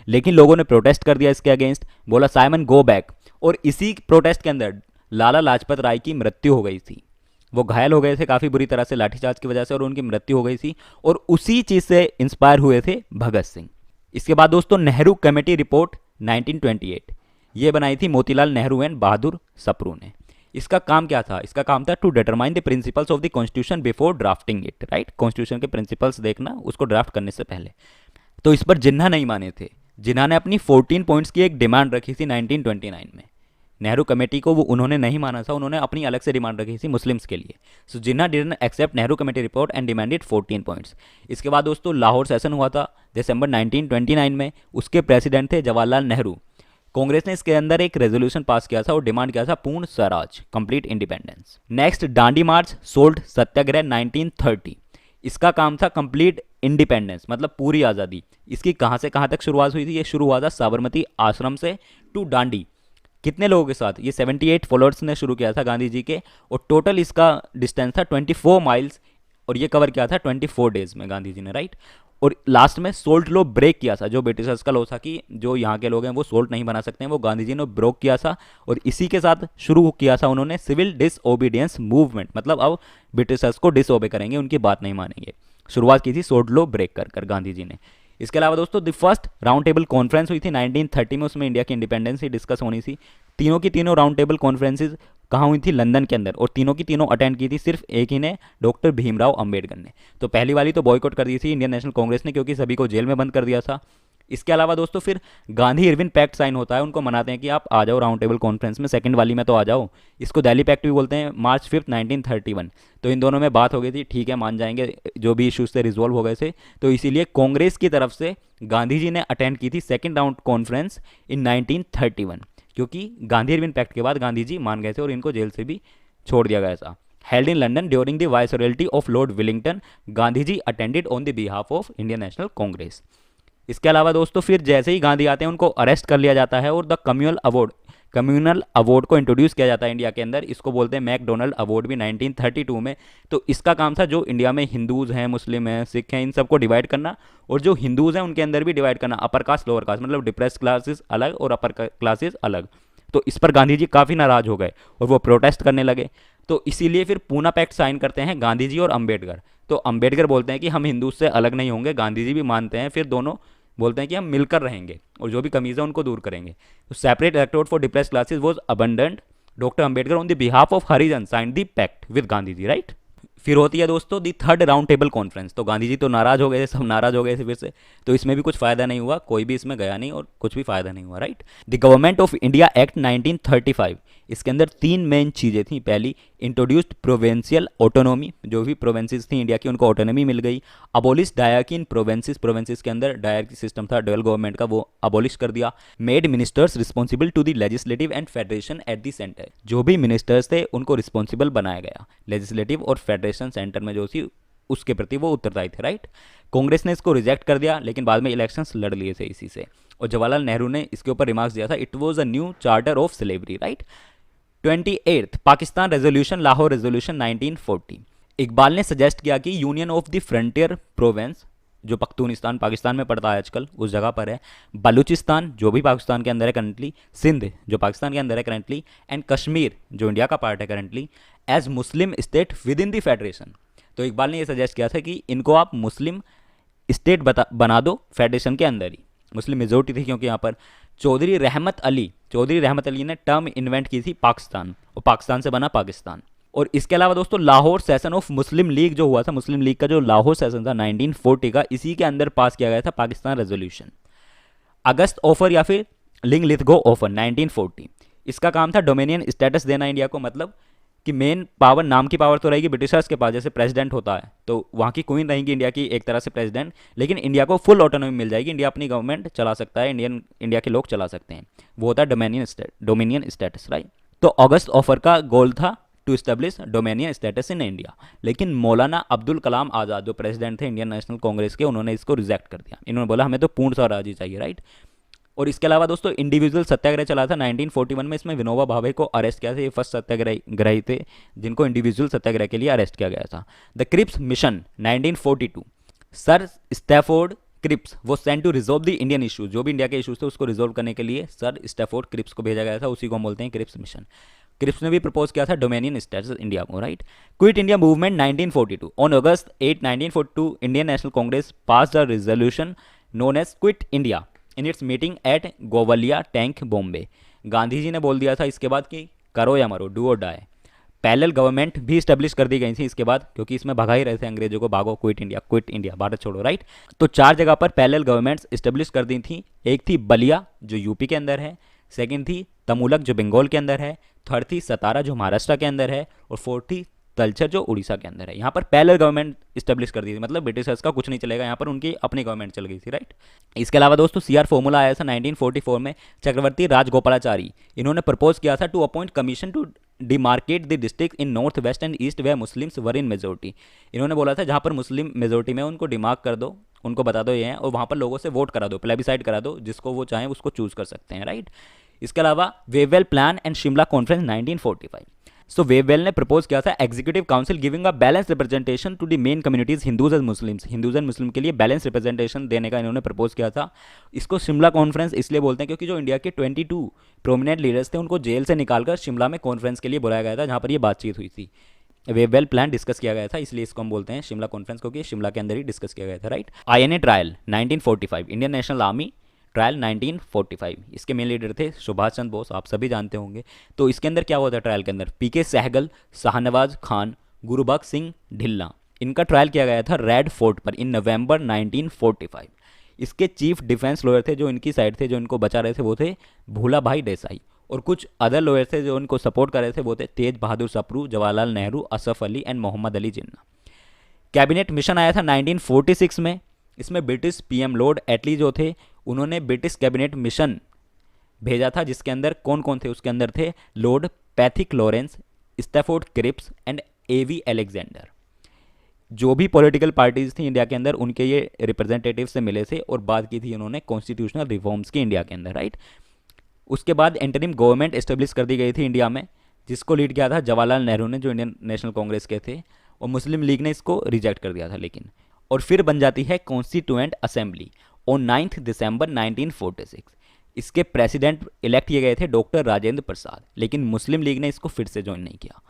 लेकिन लोगों ने प्रोटेस्ट कर दिया इसके अगेंस्ट, बोला साइमन गो बैक। और इसी प्रोटेस्ट के अंदर लाला लाजपत राय की मृत्यु हो गई थी। वो घायल हो गए थे काफ़ी बुरी तरह से लाठीचार्ज की वजह से और उनकी मृत्यु हो गई थी। और उसी चीज़ से इंस्पायर हुए थे भगत सिंह। इसके बाद दोस्तों नेहरू कमेटी रिपोर्ट 1928 ये बनाई थी मोतीलाल नेहरू एंड बहादुर सप्रू ने। इसका काम क्या था? इसका काम था to determine the principles of the constitution before drafting it, right. Constitution के प्रिंसिपल्स देखना उसको ड्राफ्ट करने से पहले। तो इस पर जिन्ना नहीं माने थे। जिन्ना ने अपनी 14 पॉइंट्स की एक डिमांड रखी थी 1929 में। नेहरू कमेटी को वो उन्होंने नहीं माना था, उन्होंने अपनी अलग से डिमांड रखी थी मुस्लिम्स के लिए। So Jinnah didn't accept Nehru committee report and demanded 14 points. इसके बाद दोस्तों लाहौर सेशन हुआ था दिसंबर 1929 में। उसके प्रेसिडेंट थे जवाहरलाल नेहरू। कांग्रेस ने इसके अंदर एक रेजोल्यूशन पास किया था और डिमांड किया था Purna Swaraj, complete independence. Next Dandi march salt satyagraha 1930। इसका काम था कंप्लीट इंडिपेंडेंस, मतलब पूरी आज़ादी। इसकी कहाँ से कहाँ तक शुरुआत हुई थी? ये शुरू हुआ था साबरमती आश्रम से टू दांडी। कितने लोगों के साथ? ये 78 फॉलोअर्स ने शुरू किया था गांधी जी के, और टोटल इसका डिस्टेंस था 24 माइल्स, और ये कवर किया था 24 डेज में गांधी जी ने, राइट। और लास्ट में सोल्ट लॉ ब्रेक किया था, जो ब्रिटिशर्स का लॉ था कि जो यहाँ के लोग हैं वो सोल्ट नहीं बना सकते हैं, वो गांधी जी ने ब्रोक किया था। और इसी के साथ शुरू किया था उन्होंने सिविल डिसओबीडियंस मूवमेंट, मतलब अब ब्रिटिशर्स को डिसओबे करेंगे, उनकी बात नहीं मानेंगे। शुरुआत की थी सोल्ट लॉ ब्रेक कर गांधी जी ने। इसके अलावा दोस्तों the first round table conference हुई थी 1930 में, उसमें इंडिया की इंडिपेंडेंस ही डिस्कस होनी थी। तीनों की तीनों राउंड टेबल कॉन्फ्रेंसेज कहाँ हुई थी? लंदन के अंदर। और तीनों की तीनों अटेंड की थी सिर्फ एक ही ने, डॉक्टर भीमराव अंबेडकर ने। तो पहली वाली तो बॉयकॉट कर दी थी इंडियन नेशनल कांग्रेस ने, क्योंकि सभी को जेल में बंद कर दिया था। इसके अलावा दोस्तों फिर गांधी इरविन पैक्ट साइन होता है, उनको मनाते हैं कि आप आ जाओ राउंड टेबल कॉन्फ्रेंस में, सेकंड वाली में तो आ जाओ। इसको दिल्ली पैक्ट भी बोलते हैं, March 5, 1931। तो इन दोनों में बात हो गई थी, ठीक है मान जाएंगे, जो भी इश्यूज से रिजॉल्व हो गए थे। तो इसीलिए कांग्रेस की तरफ से गांधी जी ने अटेंड की थी सेकेंड राउंड कॉन्फ्रेंस इन 1931, क्योंकि गांधी इरविन पैक्ट के बाद गांधी जी मान गए थे और इनको जेल से भी छोड़ दिया गया था। Held in London during the viceroyalty of lord Willingdon, Gandhi ji attended on the behalf of Indian national Congress. इसके अलावा दोस्तों फिर जैसे ही गांधी आते हैं उनको अरेस्ट कर लिया जाता है और द कम्युनल अवार्ड को इंट्रोड्यूस किया जाता है इंडिया के अंदर। इसको बोलते हैं मैकडोनल्ड अवार्ड भी 1932 में। तो इसका काम था जो इंडिया में हिंदूज हैं, मुस्लिम हैं, सिख हैं, इन सबको डिवाइड करना, और जो हिंदूज हैं उनके अंदर भी डिवाइड करना, अपर कास्ट लोअर कास्ट, मतलब डिप्रेस क्लासेस अलग और अपर क्लासेस अलग। तो इस पर गांधी जी काफ़ी नाराज हो गए और वो प्रोटेस्ट करने लगे। तो इसीलिए फिर पूना पैक्ट साइन करते हैं गांधी जी और अंबेडकर। तो अंबेडकर बोलते हैं कि हम हिंदू से अलग नहीं होंगे, गांधी जी भी मानते हैं, फिर दोनों बोलते हैं कि हम मिलकर रहेंगे और जो भी कमीज है उनको दूर करेंगे। तो separate electorate for depress classes was abundant. Doctor Ambedkar on the behalf of Harijan signed the pact with Gandhi ji, right. फिर होती है दोस्तों the third round table conference. तो गांधी जी तो नाराज हो गए थे, सब नाराज हो गए थे फिर से, तो इसमें भी कुछ फायदा नहीं हुआ, कोई भी इसमें गया नहीं और कुछ भी फायदा नहीं हुआ, right. The government of India act 1935, इसके अंदर तीन मेन चीज़ें थी। पहली, इंट्रोड्यूस्ड प्रोविंशियल ऑटोनॉमी, जो भी प्रोविंसेस थी इंडिया की उनको ऑटोनॉमी मिल गई। Abolish dyarchy in provinces, provinces के अंदर डायरकी सिस्टम था डुअल गवर्नमेंट का, वो अबोलिश कर दिया। Made ministers responsible to the legislative and federation at the centre, जो भी मिनिस्टर्स थे उनको रिस्पॉन्सिबल बनाया गया, लेजिस्लेटिव और फेडरेशन सेंटर में जो थी उसके प्रति वो उत्तरदायी थे, राइट। कांग्रेस ने इसको रिजेक्ट कर दिया, लेकिन बाद में इलेक्शंस लड़ लिए थे इसी से। और जवाहरलाल नेहरू ने इसके ऊपर रिमार्क्स दिया था, it was a new charter of slavery, right. 28 Pakistan resolution, Lahore resolution 1940। Iqbal ने सजेस्ट किया कि union of the frontier province, जो पख्तूनिस्तान पाकिस्तान में पड़ता है आजकल, उस जगह पर है, बलूचिस्तान जो भी पाकिस्तान के अंदर है करंटली, सिंध जो पाकिस्तान के अंदर है करंटली, एंड कश्मीर जो इंडिया का पार्ट है currently, as Muslim state within the federation. तो इकबाल ने ये सजेस्ट किया था कि इनको आप मुस्लिम स्टेट बना दो फेडरेशन के अंदर ही। मुस्लिम मेजोरिटी थी क्योंकि यहाँ पर। चौधरी रहमत अली ने टर्म इन्वेंट की थी पाकिस्तान, और पाकिस्तान से बना पाकिस्तान। और इसके अलावा दोस्तों Lahore session of Muslim league जो हुआ था, मुस्लिम लीग का जो लाहौर सेशन था 1940 का, इसी के अंदर पास किया गया था पाकिस्तान रेजोल्यूशन। अगस्त ऑफर या फिर लिंग लिथगो ऑफर 1940, इसका काम था डोमिनियन स्टेटस देना इंडिया को, मतलब कि मेन पावर, नाम की पावर तो रहेगी ब्रिटिशर्स के पास, जैसे प्रेसिडेंट होता है तो वहाँ की क्वीन रहेंगी इंडिया की एक तरह से प्रेसिडेंट, लेकिन इंडिया को फुल ऑटोनॉमी मिल जाएगी, इंडिया अपनी गवर्नमेंट चला सकता है, इंडिया के लोग चला सकते हैं। वो होता है डोमिनियन स्टेटस, राइट। तो अगस्त ऑफर का गोल था to establish dominion status in India, लेकिन मौलाना अब्दुल कलाम आज़ाद जो प्रेसिडेंट थे इंडियन नेशनल कांग्रेस के, उन्होंने इसको रिजेक्ट कर दिया। इन्होंने बोला हमें तो पूर्ण स्वराज्य चाहिए, राइट। और इसके अलावा दोस्तों इंडिविजुअल सत्याग्रह चला था 1941 में, इसमें विनोबा भावे को अरेस्ट किया था, ये फर्स्ट सत्याग्रही थे जिनको इंडिविजुअल सत्याग्रह के लिए अरेस्ट किया गया था। The Cripps mission 1942, sir Stafford Cripps वो sent to resolve the Indian issues, जो भी इंडिया के इशूज थे उसको रिजोल्व करने के लिए सर स्टैफोर्ड क्रिप्स को भेजा गया था, उसी को हम बोलते हैं क्रिप्स मिशन। क्रिप्स ने भी प्रपोज किया था डोमेनियन स्टेटस इंडिया को, right. Quit India movement 1942, on August 8 1942 Indian national Congress pass the resolution known as quit India in its meeting at Gowalia tank Bombay. Gandhi ji ने बोल दिया था इसके बाद कि करो या मरो, डू और डाई। पैरेलल गवर्नमेंट भी स्टेब्लिश कर दी गई थी इसके बाद, क्योंकि इसमें भगा ही रहे थे अंग्रेजों को, भागो क्विट इंडिया भारत छोड़ो, राइट। तो 4 जगह पर पैरेलल गवर्नमेंट्स स्टेब्लिश कर दी थी। एक थी बलिया जो यूपी के अंदर है, सेकंड थी तमुलक जो बंगाल के अंदर है, थर्ड थी सतारा जो महाराष्ट्र के अंदर है, और फोर्थ थी तलचर जो उड़ीसा के अंदर है। यहाँ पर पैरेलल गवर्नमेंट स्टेब्लिश कर दी थी, मतलब ब्रिटिशर्स का कुछ नहीं चलेगा, यहाँ पर उनकी अपनी गवर्नमेंट चल गई थी, राइट। इसके अलावा दोस्तों सीआर फॉर्मूला आया था 1944 में, चक्रवर्ती राजगोपालाचारी, इन्होंने प्रपोज किया था to appoint commission to demarcate the district in north west and east where Muslims were in majority. इन्होंने बोला था जहाँ पर मुस्लिम मेजोरिटी में उनको डिमार्क कर दो, उनको बता दो ये हैं, और वहाँ पर लोगों से वोट करा दो, प्लेबिसाइड करा दो, जिसको वो चाहें उसको चूज कर सकते हैं, राइट। इसके अलावा Wavell plan and Shimla conference 1945। So Wavell ने प्रपोज किया था executive council giving a balance representation to the main communities Hindus and Muslims, Hindus and Muslim के लिए बैलेंस रिप्रेजेंटेशन देने का इन्होंने प्रपोज किया था। इसको शिमला कॉन्फ्रेंस इसलिए बोलते हैं क्योंकि जो इंडिया के 22 प्रोमिनेंट लीडर्स थे उनको जेल से निकालकर शिमला में कॉन्फ्रेंस के लिए बुलाया गया था, जहाँ पर ये बातचीत हुई थी, वेववेल प्लान डिस्कस किया गया था, इसलिए इसको हम बोलते हैं शिमला कॉन्फ्रेंस, क्योंकि शिमला के अंदर ही डिस्कस किया गया था, right. INA trial 1945, Indian national army trial 1945, इसके मेन लीडर थे सुभाष चंद्र बोस, आप सभी जानते होंगे। तो इसके अंदर क्या हुआ था ट्रायल के अंदर, पीके सहगल, शाहनवाज खान, गुरुबख्श सिंह ढिल्ला, इनका ट्रायल किया गया था रेड फोर्ट पर इन नवंबर 1945। इसके चीफ डिफेंस लॉयर थे जो इनकी साइड थे, जो इनको बचा रहे थे, वो थे भूला भाई देसाई, और कुछ अदर लॉयर थे जो इनको सपोर्ट कर रहे थे, वो थे Tej Bahadur Sapru, Jawaharlal Nehru, Asaf Ali and Mohammad Ali Jinnah. Cabinet mission आया था 1946 में, इसमें ब्रिटिश पीएम लॉर्ड एटली जो थे उन्होंने ब्रिटिश कैबिनेट मिशन भेजा था, जिसके अंदर कौन कौन थे, उसके अंदर थे Lord Pethick Lawrence, Stafford Cripps and A V Alexander. जो भी पॉलिटिकल पार्टीज थी इंडिया के अंदर उनके ये रिप्रेजेंटेटिव से मिले थे और बात की थी उन्होंने कॉन्स्टिट्यूशनल रिफॉर्म्स की इंडिया के अंदर, राइट। उसके बाद इंटरिम गवर्नमेंट एस्टेब्लिश कर दी गई थी इंडिया में, जिसको लीड किया था जवाहरलाल नेहरू ने, जो इंडियन नेशनल कांग्रेस के थे, और मुस्लिम लीग ने इसको रिजेक्ट कर दिया था लेकिन। और फिर बन जाती है कॉन्स्टिट्यूएंट असेंबली ऑन 9 दिसंबर 1946। इसके प्रेसिडेंट इलेक्ट किए गए थे डॉक्टर राजेंद्र प्रसाद, लेकिन मुस्लिम लीग ने इसको फिर से ज्वाइन नहीं किया।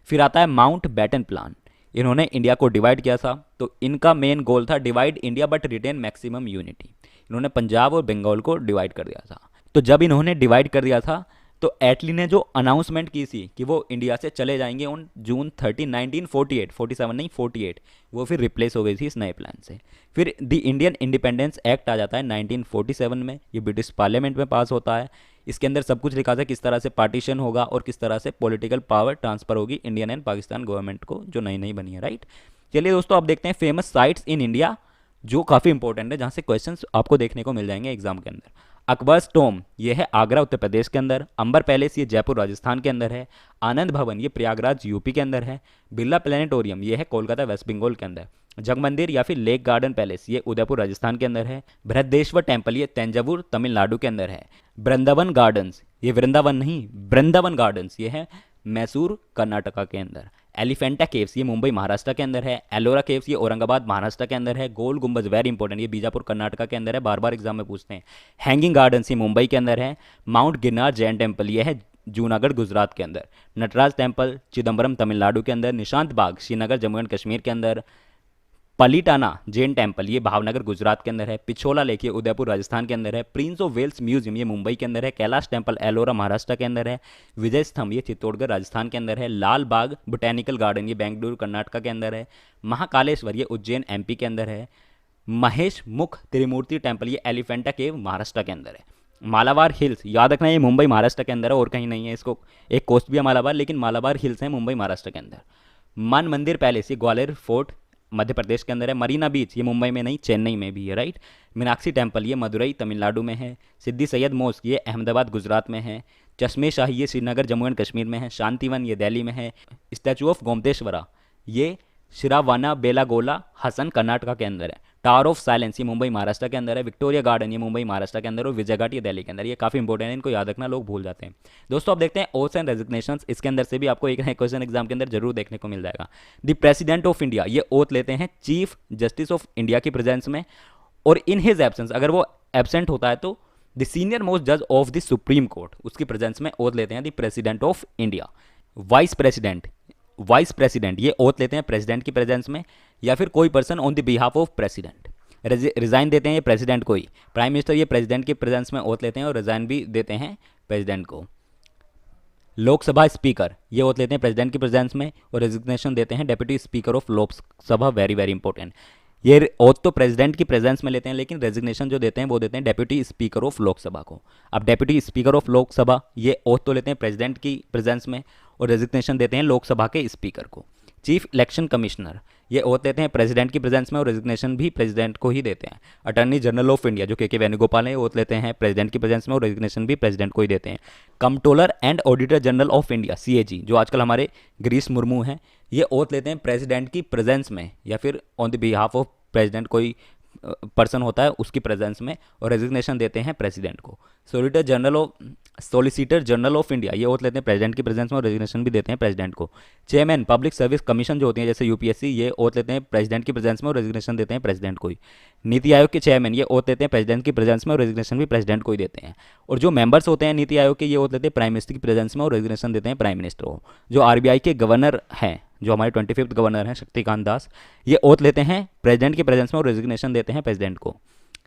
फिर आता है माउंट बैटन प्लान, इन्होंने इंडिया को डिवाइड किया था, तो इनका मेन गोल था divide India but retain maximum unity. इन्होंने पंजाब और बंगाल को डिवाइड कर दिया था। तो जब इन्होंने डिवाइड कर दिया था तो एटली ने जो अनाउंसमेंट की थी कि वो इंडिया से चले जाएंगे ऑन जून 30 1948, 47 नहीं 48, वो फिर रिप्लेस हो गई थी इस नए प्लान से। फिर द इंडियन इंडिपेंडेंस एक्ट आ जाता है 1947 में, ये ब्रिटिश पार्लियामेंट में पास होता है। इसके अंदर सब कुछ लिखा था किस तरह से पार्टीशन होगा और किस तरह से पॉलिटिकल पावर ट्रांसफर होगी इंडियन एंड पाकिस्तान गवर्नमेंट को, जो नई नई बनी है, राइट। चलिए दोस्तों अब देखते हैं फेमस साइट्स इन इंडिया, जो काफ़ी इंपॉर्टेंट है, जहाँ से क्वेश्चंस आपको देखने को मिल जाएंगे एग्जाम के अंदर। अकबर टॉम ये है आगरा उत्तर प्रदेश के अंदर, अंबर पैलेस ये जयपुर राजस्थान के अंदर है, आनंद भवन ये प्रयागराज यूपी के अंदर है, बिरला प्लेनेटोरियम ये है कोलकाता वेस्ट बंगाल के अंदर, जग मंदिर या फिर लेक गार्डन पैलेस ये उदयपुर राजस्थान के अंदर है, बृहदेश्वर टेम्पल ये तंजावुर तमिलनाडु के अंदर है, वृंदावन गार्डन्स ये वृंदावन नहीं वृंदावन गार्डन्स ये है मैसूर कर्नाटका के अंदर, एलिफेंटा केव्स ये मुंबई महाराष्ट्र के अंदर है, एलोरा केव्स ये औरंगाबाद महाराष्ट्र के अंदर है, गोल गुंबज वेरी इंपॉर्टेंट ये बीजापुर कर्नाटका के अंदर है, बार बार एग्जाम में पूछते हैं, हैंगिंग गार्डन्स ये मुंबई के अंदर है, माउंट गिरनार जैन टेम्पल ये है जूनागढ़ गुजरात के अंदर, नटराज टेम्पल चिदम्बरम तमिलनाडु के अंदर, निशांत बाग श्रीनगर जम्मू एंड कश्मीर के अंदर, पलीटाना जैन टेम्पल ये भावनगर गुजरात के अंदर है, पिछोला लेक ये उदयपुर राजस्थान के अंदर है, प्रिंस ऑफ वेल्स म्यूजियम ये मुंबई के अंदर है, कैलाश टेम्पल एलोरा महाराष्ट्र के अंदर है, विजय स्तंभ ये चित्तौड़गढ़ राजस्थान के अंदर है, लाल बाग बोटेनिकल गार्डन ये बेंगलुरु कर्नाटका के अंदर है, महाकालेश्वर ये उज्जैन एमपी के अंदर है, महेश मुख त्रिमूर्ति टेम्पल ये एलिफेंटा केव महाराष्ट्र के अंदर है। मालाबार हिल्स, याद रखना ये मुंबई महाराष्ट्र के अंदर है और कहीं नहीं है। इसको एक कोस्ट भी है मालाबार, लेकिन मालाबार हिल्स है मुंबई महाराष्ट्र के अंदर। मन मंदिर पैलेस, ये ग्वालियर फोर्ट मध्य प्रदेश के अंदर है। मरीना बीच, ये मुंबई में नहीं चेन्नई में भी है, राइट। मीनाक्षी टेम्पल, ये मदुरई तमिलनाडु में है। सिद्दी सैयद मॉस्क, ये अहमदाबाद गुजरात में है। चश्मे शाही, ये श्रीनगर जम्मू एंड कश्मीर में है। शांतिवन, ये दिल्ली में है। स्टैचू ऑफ गोमतेश्वरा, ये शिरावाना बेलागोला हसन कर्नाटका के अंदर है। टावर ऑफ साइलेंस, ये मुंबई महाराष्ट्र के अंदर है। विक्टोरिया गार्डन, ये मुंबई महाराष्ट्र के अंदर। और विजय घाट, ये दिल्ली के अंदर। ये काफ़ी इंपॉर्टेंट है, इनको याद रखना, लोग भूल जाते हैं। दोस्तों अब देखते हैं ओथ्स एंड रेजिग्नेशंस। इसके अंदर से भी आपको एक ना एक क्वेश्चन एग्जाम के अंदर जरूर देखने को मिल जाएगा। द प्रेसिडेंट ऑफ इंडिया, ये ओथ लेते हैं चीफ जस्टिस ऑफ इंडिया की प्रेजेंस में, और इन हिज एब्सेंस, अगर वो एबसेंट होता है तो द सीनियर मोस्ट जज ऑफ द सुप्रीम कोर्ट, उसकी प्रेजेंस में ओथ लेते हैं the president of India. Vice president, ये ओथ लेते हैं प्रेसिडेंट की प्रेजेंस में, या फिर कोई person on the behalf of president. Resign देते हैं ये प्रेसिडेंट को ही। प्राइम मिनिस्टर ये प्रेसिडेंट की प्रेजेंस में ओथ लेते हैं और रिजाइन भी देते हैं प्रेसिडेंट को। लोकसभा स्पीकर, ये ओथ लेते हैं प्रेसिडेंट की प्रेजेंस में और रेजिग्नेशन देते हैं deputy speaker of Lok Sabha. Very very important. ये ओथ तो प्रेसिडेंट की प्रेजेंस में लेते हैं, लेकिन रेजिग्नेशन जो देते हैं वो देते हैं डेप्यूटी स्पीकर ऑफ लोकसभा को। अब डेप्यूटी स्पीकर ऑफ लोकसभा, ये ओथ तो लेते हैं प्रेसिडेंट की प्रेजेंस में और रेजिग्नेशन देते हैं लोकसभा के स्पीकर को। चीफ इलेक्शन कमिश्नर, ये ओथ लेते हैं प्रेसिडेंट की प्रेजेंस में और रेजिग्नेशन भी प्रेसिडेंट को ही देते हैं। अटॉर्नी जनरल ऑफ इंडिया, जो के वेणुगोपाल है, ओथ लेते हैं प्रेसिडेंट की प्रेजेंस में और रेजिग्नेशन भी प्रेसिडेंट को ही देते हैं। Controller and auditor general of India, CAG, जो आजकल हमारे गिरीश मुर्मू हैं, ये ओथ लेते हैं प्रेसिडेंट की प्रेजेंस में या फिर on the behalf of president, कोई पर्सन होता है उसकी प्रेजेंस में, और रेजिग्नेशन देते हैं प्रेसिडेंट को। सोलिसिटर जनरल ऑफ इंडिया, ये ओथ लेते हैं प्रेसिडेंट की प्रेजेंस में और रेजिग्नेशन भी देते हैं प्रेसिडेंट को। चेयरमैन पब्लिक सर्विस कमीशन जो होती है जैसे यूपीएससी, ये ओथ लेते हैं प्रेसिडेंट की प्रेजेंस में और रेजिग्नेशन देते हैं प्रेसिडेंट को ही। नीति आयोग के चेयरमैन, ये ओथ लेते हैं प्रेसिडेंट की प्रेजेंस में और रेजिग्नेशन भी प्रेसिडेंट को ही देते हैं। और जो मेंबर्स होते हैं नीति आयोग के, ये ओथ लेते हैं प्राइम मिनिस्टर की प्रेजेंस में और रेजिग्नेशन देते हैं प्राइम मिनिस्टर को। जो आरबीआई के गवर्नर हैं, जो हमारे 25th गवर्नर हैं शक्तिकांत दास, ये ओथ लेते हैं प्रेसिडेंट की प्रेजेंस में और रेजिग्नेशन देते हैं प्रेसिडेंट को।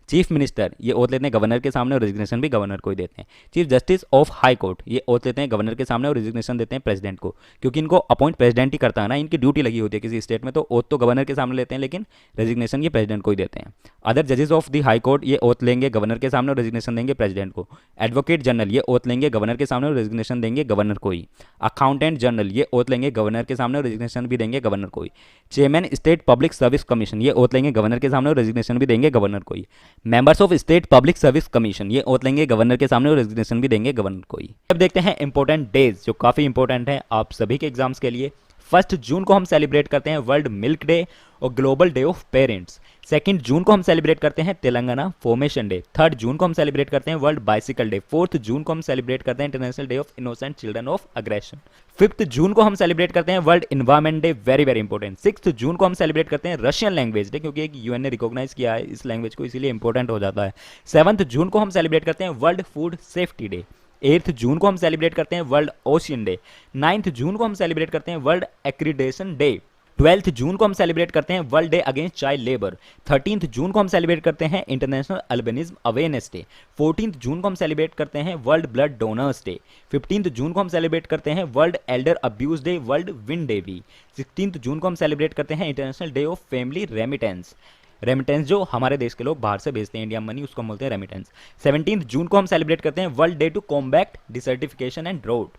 चीफ मिनिस्टर, ये ओथ लेते हैं गवर्नर के सामने और रेजिग्नेशन भी गवर्नर को ही देते हैं। Chief justice of high court, ये ओथ लेते हैं गवर्नर के सामने और रेजिग्नेशन देते हैं प्रेसिडेंट को, क्योंकि इनको अपॉइंट प्रेसिडेंट ही करता है ना, इनकी ड्यूटी लगी होती है किसी स्टेट में, तो ओथ तो गवर्नर के सामने लेते हैं लेकिन रेजिग्नेशन ये प्रेसिडेंट को ही देते हैं। अदर जजेस ऑफ द हाई कोर्ट, ये ओथ लेंगे गवर्नर के सामने और रेजिग्नेशन देंगे प्रेसिडेंट को। एडवोकेट जनरल, ये ओथ लेंगे गवर्नर के सामने और रेजिग्नेशन देंगे गवर्नर को ही। अकाउंटेंट जनरल, ये ओथ लेंगे गवर्नर के सामने और रेजिग्नेशन भी देंगे गवर्नर को ही। Chairman state public service commission, ये ओथ लेंगे गवर्नर के सामने और रेजिग्नेशन भी देंगे गवर्नर को ही। Members of state public service commission, ये ओथ लेंगे गवर्नर के सामने और रेजिग्नेशन भी देंगे गवर्नर को ही। अब देखते हैं इंपॉर्टेंट डेज जो काफी इंपॉर्टेंट है आप सभी के एग्जाम्स के लिए। 1 जून को हम सेलिब्रेट करते हैं वर्ल्ड मिल्क डे और ग्लोबल डे ऑफ पेरेंट्स। 2 जून को हम सेलिब्रेट करते हैं तेलंगाना फॉर्मेशन डे। 3 जून को हम सेलिब्रेट करते हैं वर्ल्ड बाइसिकल डे। 4 जून को हम सेलिब्रेट करते हैं international day of innocent children of aggression. 5 जून को हम सेलिब्रेट करते हैं world environment day, very very important. 6 जून को हम सेलिब्रेट करते हैं रशियन लैंग्वेज डे, क्योंकि एक यूएन ने रिकॉग्नाइज किया है इस लैंग्वेज को, इसीलिए इंपॉर्टेंट हो जाता है। 7 जून को हम सेलिब्रेट करते हैं वर्ल्ड फूड सेफ्टी डे। 8 जून को हम सेलिब्रेट करते हैं वर्ल्ड ओशियन डे। 9 जून को हम सेलिब्रेट करते हैं वर्ल्ड एक्रीडेशन डे। 12 जून को हम सेलिब्रेट करते हैं world day against child labour. 13 जून को हम सेलिब्रेट करते हैं इंटरनेशनल अल्बिनिज्म अवेयरनेस डे। 14 जून को हम सेलिब्रेट करते हैं वर्ल्ड ब्लड डोनर्स डे। 15 जून को हम सेलिब्रेट करते हैं world Elder abuse day, world wind day भी। 16 जून को हम सेलिब्रेट करते हैं international day of family remittance. Remittance जो हमारे देश के लोग बाहर से भेजते हैं इंडिया मनी, उसको हम बोलते हैं रेमिटेंस। 17 जून को हम सेलिब्रेट करते हैं world day to combat desertification and drought.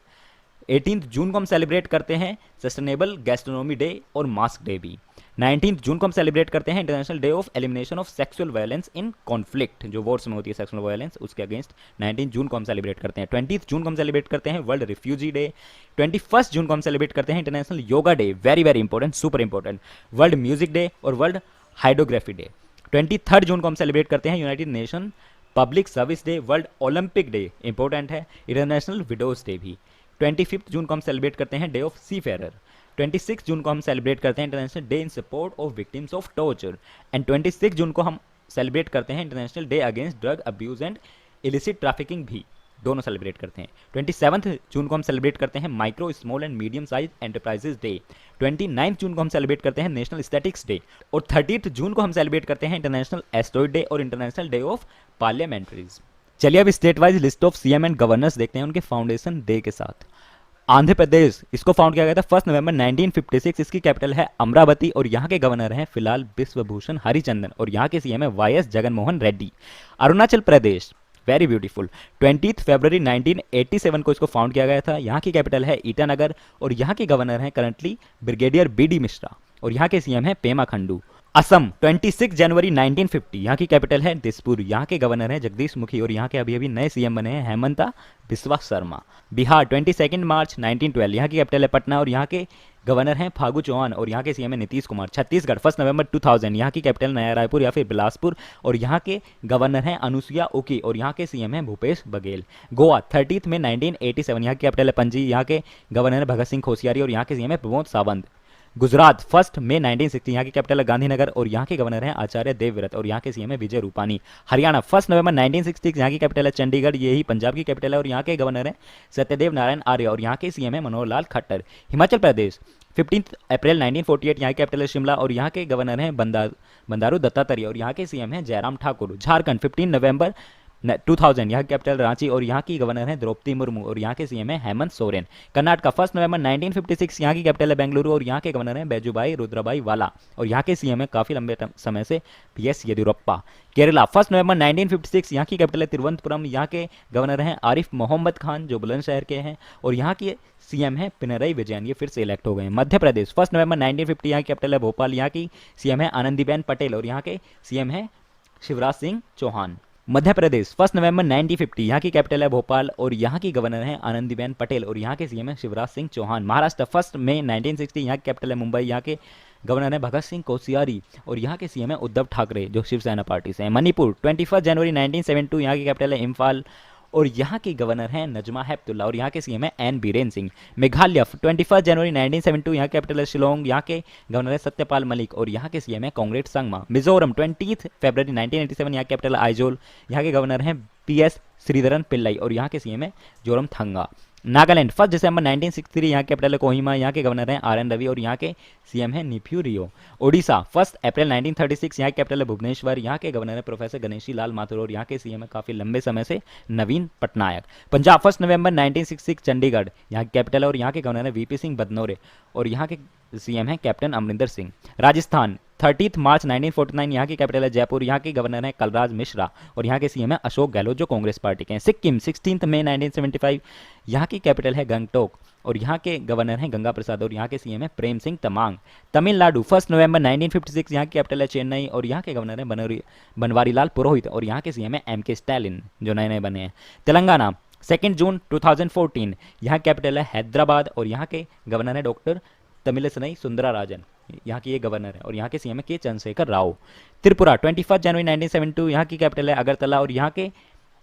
18 जून को हम सेलिब्रेट करते हैं सस्टेनेबल गैस्ट्रोनॉमी डे और मास्क डे भी। 19 जून को हम सेलिब्रेट करते हैं international day of elimination of sexual violence in conflict, जो वॉर्स में होती है सेक्सुअल वायलेंस, उसके अगेंस्ट 19 जून को हम सेलिब्रेट करते हैं। 20 जून को हम सेलिब्रेट करते हैं वर्ल्ड रिफ्यूजी डे। 21 जून को हम सेलिब्रेट करते हैं international yoga day, very very important, super important. World music day और वर्ल्ड हाइड्रोग्राफी डे। 23 जून को हम सेलिब्रेट करते हैं United nation public service day, world Olympic day important है, इंटरनेशनल विडोज डे भी। 25 जून को हम सेलिब्रेट करते हैं डे ऑफ सी फेरर। 26 जून को हम सेलिब्रेट करते हैं international day in support of victims of torture. And 26 जून को हम सेलिब्रेट करते हैं international day against drug abuse and illicit trafficking भी, दोनों सेलिब्रेट करते हैं। 27 जून को हम सेलिब्रेट करते हैं micro small and medium size enterprises day. 29 जून को हम सेलिब्रेट करते हैं नेशनल स्टैटिक्स डे। और 30 जून को हम सेलिब्रेट करते हैं इंटरनेशनल एस्ट्रॉइड डे और इंटरनेशनल डे ऑफ पार्लियामेंट्रीज। चलिए अब state wise list of CM and governors देखते हैं उनके फाउंडेशन डे के साथ। आंध्र प्रदेश, इसको फाउंड किया गया था 1 नवंबर 1956। इसकी कैपिटल है अमरावती और यहाँ के गवर्नर हैं फिलहाल बिश्वभूषण हरिचंदन और यहाँ के सीएम है YS Jaganmohan Reddy. Arunachal Pradesh very beautiful. 20 फरवरी 1987 को इसको फाउंड किया गया था। यहाँ की कैपिटल है ईटानगर और यहाँ के गवर्नर हैं करंटली ब्रिगेडियर BD मिश्रा और यहाँ के सीएम है पेमा खंडू। असम 26 जनवरी 1950, यहाँ की कैपिटल है दिसपुर, यहाँ के गवर्नर हैं जगदीश मुखी और यहाँ के अभी अभी नए सीएम बने हैं हेमंता बिस्वा शर्मा। बिहार 22 मार्च 1912, यहाँ की कैपिटल है पटना और यहाँ के गवर्नर हैं फागू चौहान और यहाँ के सीएम है नीतीश कुमार। छत्तीसगढ़ 1 नवंबर 2000, यहाँ की कैपिटल नया रायपुर या फिर बिलासपुर और यहाँ के गवर्नर हैं अनुसुईया उकी और यहाँ के सीएम हैं भूपेश बघेल। गोवा 30 मई 1987, यहाँ की कैपिटल है पणजी, यहाँ के गवर्नर है भगत सिंह कोश्यारी और यहाँ के सीएम है प्रमोद सावंत। गुजरात 1 मई 1960, यहाँ की कैपिटल है गांधीनगर और यहाँ के गवर्नर हैं आचार्य देवव्रत और यहाँ के सीएम है विजय रूपानी। हरियाणा 1 नवंबर 1966, यहाँ की कैपिटल है चंडीगढ़, यही पंजाब की कैपिटल है और यहाँ के गवर्नर हैं सत्यदेव नारायण आर्य और यहाँ के सीएम है मनोहर लाल खट्टर। हिमाचल प्रदेश 15 अप्रैल 1948, यहाँ की कैपिटल है शिमला और यहाँ के गवर्नर हैं बंदारू दत्तात्रेय और यहाँ के सीएम हैं जयराम ठाकुर। झारखंड 15 नवंबर 2000, यहाँ की कैपिटल रांची और यहाँ की गवर्नर है द्रौपदी मुर्मू और यहाँ के सीएम है हेमंत सोरेन। कर्नाटका 1 नवंबर 1956, यहाँ की कैपिटल है बेंगलुरु और यहाँ के गवर्नर हैं बैजूभाई रुद्रभाई वाला और यहाँ के सीएम है काफी लंबे समय से PS येदियुरप्पा। केरला 1 नवंबर 1956, यहाँ की कैपिटल है तिरुवनंतपुरम, यहाँ के गवर्नर हैं आरिफ मोहम्मद खान जो बुलंदशहर के हैं और यहाँ के सीएम है पिनरई विजयन, ये फिर से इलेक्ट हो गए हैं। मध्य प्रदेश 1 नवंबर 1950, यहाँ की कैपिटल है भोपाल, यहाँ की सीएम है आनंदीबेन पटेल और यहाँ के सीएम है शिवराज सिंह चौहान। मध्य प्रदेश 1 नवंबर 1950, यहाँ की कैपिटल है भोपाल और यहाँ की गवर्नर हैं आनंदीबेन पटेल और यहाँ के सीएम है शिवराज सिंह चौहान। महाराष्ट्र 1 मई 1960, यहाँ की कैपिटल है मुंबई, यहाँ के गवर्नर है भगत सिंह कोश्यारी और यहाँ के सीएम है उद्धव ठाकरे जो शिवसेना पार्टी से हैं। मणिपुर 21 जनवरी 1972, यहाँ की कैपिटल है इम्फाल और यहाँ के गवर्नर हैं नजमा हेपतुल्ला और यहाँ के सीएम है एन बीरेन सिंह। मेघालय 21 जनवरी 1972, यहाँ कैपिटल है शिलोंग, यहाँ के गवर्नर है सत्यपाल मलिक और यहाँ के सीएम है कांग्रेस संगमा। मिजोरम 20 फरवरी 1987, यहाँ कैपिटल है आइजोल, यहाँ के गवर्नर हैं PS श्रीधरन पिल्लाई और यहाँ के सीएम है जोरमथंगा। नागालैंड 1 दिसंबर 1963, यहाँ कैपिटल है कोहिमा, यहाँ के गवर्नर हैं RN रवि और यहाँ के सीएम है निफ्यू रियो। ओडिशा 1 अप्रैल 1936, यहाँ कैपिटल है भुवनेश्वर, यहाँ के गवर्नर है प्रोफेसर गणेशी लाल माथुर और यहाँ के सीएम है काफी लंबे समय से नवीन पटनायक। पंजाब 1 नवंबर 1966, चंडीगढ़, यहाँ की कैपिटल है और यहाँ के गवर्नर है VP सिंह बदनौरे और यहाँ के सीएम है कैप्टन अमरिंदर सिंह। राजस्थान 30 मार्च 1949, यहाँ की कैपिटल है जयपुर, यहाँ के गवर्नर है कलराज मिश्रा और यहाँ के सीएम है अशोक गहलोत जो कांग्रेस पार्टी के हैं। सिक्किम 16 मई 1975, यहाँ की कैपिटल है गंगटोक और यहाँ के गवर्नर हैं गंगा प्रसाद और यहाँ के सीएम है प्रेम सिंह तमांग। तमिलनाडु 1 नवंबर 1956, यहाँ की कैपिटल है चेन्नई और यहाँ के गवर्नर हैं बनवारीलाल पुरोहित और यहाँ के सीएम है MK स्टैलिन जो नए नए बने हैं। तेलंगाना 2 जून 2014, यहाँ कैपिटल है हैदराबाद और यहाँ के गवर्नर है डॉक्टर तमिलिसई सुंदराराजन, यहाँ की ये गवर्नर है और यहाँ के सीएम है K चंद्रशेखर राव। त्रिपुरा 21 जनवरी 1972, यहाँ की कैपिटल है अगरतला और यहाँ के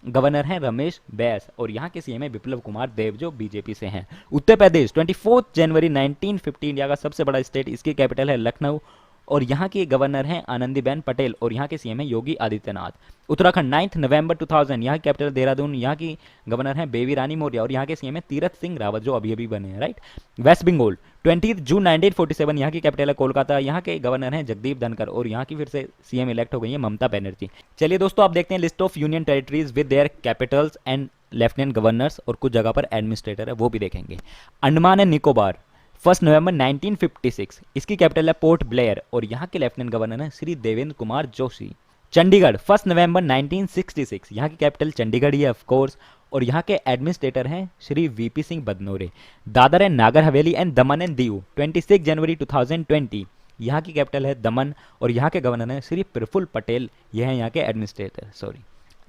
गवर्नर हैं रमेश बैस और यहाँ के सीएम है विप्लव कुमार देव जो BJP से हैं। उत्तर प्रदेश 24 जनवरी 1915, इंडिया का सबसे बड़ा स्टेट, इसकी कैपिटल है लखनऊ और यहाँ के गवर्नर हैं आनंदीबेन पटेल और यहाँ के सीएम है योगी आदित्यनाथ। उत्तराखंड 9 नवंबर 2000, यहाँ की कैपिटल देहरादून, यहाँ की गवर्नर हैं बेबी रानी मौर्य और यहाँ के सीएम है तीरथ सिंह रावत जो अभी अभी बने हैं, राइट। वेस्ट बंगाल 20 जून 1947, यहाँ की कैपिटल है कोलकाता, यहाँ के गवर्नर हैं जगदीप धनखड़ और यहाँ की फिर से सीएम इलेक्ट हो गई है ममता बनर्जी। चलिए दोस्तों, आप देखते हैं list of union territories with their Capitals and lieutenant governors और कुछ जगह पर एडमिनिस्ट्रेटर है वो भी देखेंगे। अंडमान एंड निकोबार 1 नवंबर 1956, इसकी कैपिटल है पोर्ट ब्लेयर और यहाँ के लेफ्टिनेंट गवर्नर हैं श्री देवेंद्र कुमार जोशी। चंडीगढ़ 1 नवंबर 1966, यहाँ की कैपिटल चंडीगढ़ ही है ऑफ कोर्स और यहाँ के एडमिनिस्ट्रेटर हैं Shri VP Singh बदनौरे। Dadar and Nagar Haveli and Daman and Diu 26 जनवरी 2020, यहाँ की कैपिटल है दमन और यहाँ के गवर्नर हैं श्री प्रफुल्ल पटेल, यह है यहाँ के administrator.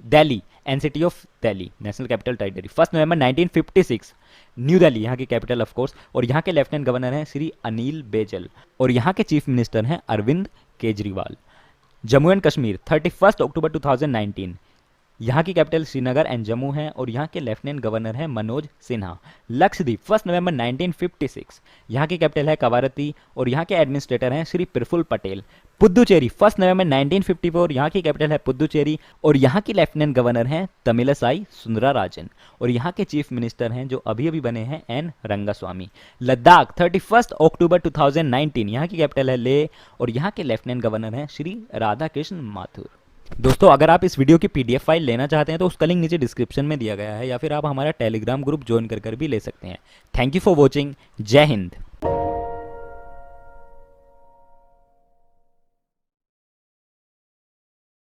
Delhi NCT of Delhi national capital territory 1 November 1956, new Delhi यहाँ की कैपिटल ऑफ कोर्स और यहाँ के लेफ्टिनेंट गवर्नर हैं श्री अनिल बेजल और यहाँ के चीफ मिनिस्टर हैं अरविंद केजरीवाल। जम्मू एंड कश्मीर 31 अक्टूबर 2019, यहाँ की कैपिटल श्रीनगर एंड जम्मू है और यहाँ के लेफ्टिनेंट गवर्नर हैं मनोज सिन्हा। लक्षद्वीप 1 नवंबर 1956, यहाँ की कैपिटल है कवारती और यहाँ के एडमिनिस्ट्रेटर हैं श्री प्रफुल्ल पटेल। पुद्दुचेरी 1 नवंबर 1954, यहाँ की कैपिटल है पुद्दुचेरी और यहाँ की लेफ्टिनेंट गवर्नर हैं तमिलिसाई सुंदराराजन और यहाँ के चीफ मिनिस्टर हैं जो अभी अभी बने हैं N रंगास्वामी। लद्दाख 31 अक्टूबर 2019, यहाँ की कैपिटल है लेह और यहाँ के लेफ्टिनेंट गवर्नर हैं श्री राधा कृष्ण माथुर। दोस्तों, अगर आप इस वीडियो की PDF फाइल लेना चाहते हैं तो उसका लिंक नीचे डिस्क्रिप्शन में दिया गया है या फिर आप हमारा टेलीग्राम ग्रुप ज्वाइन कर भी ले सकते हैं। Thank you for watching. जय हिंद।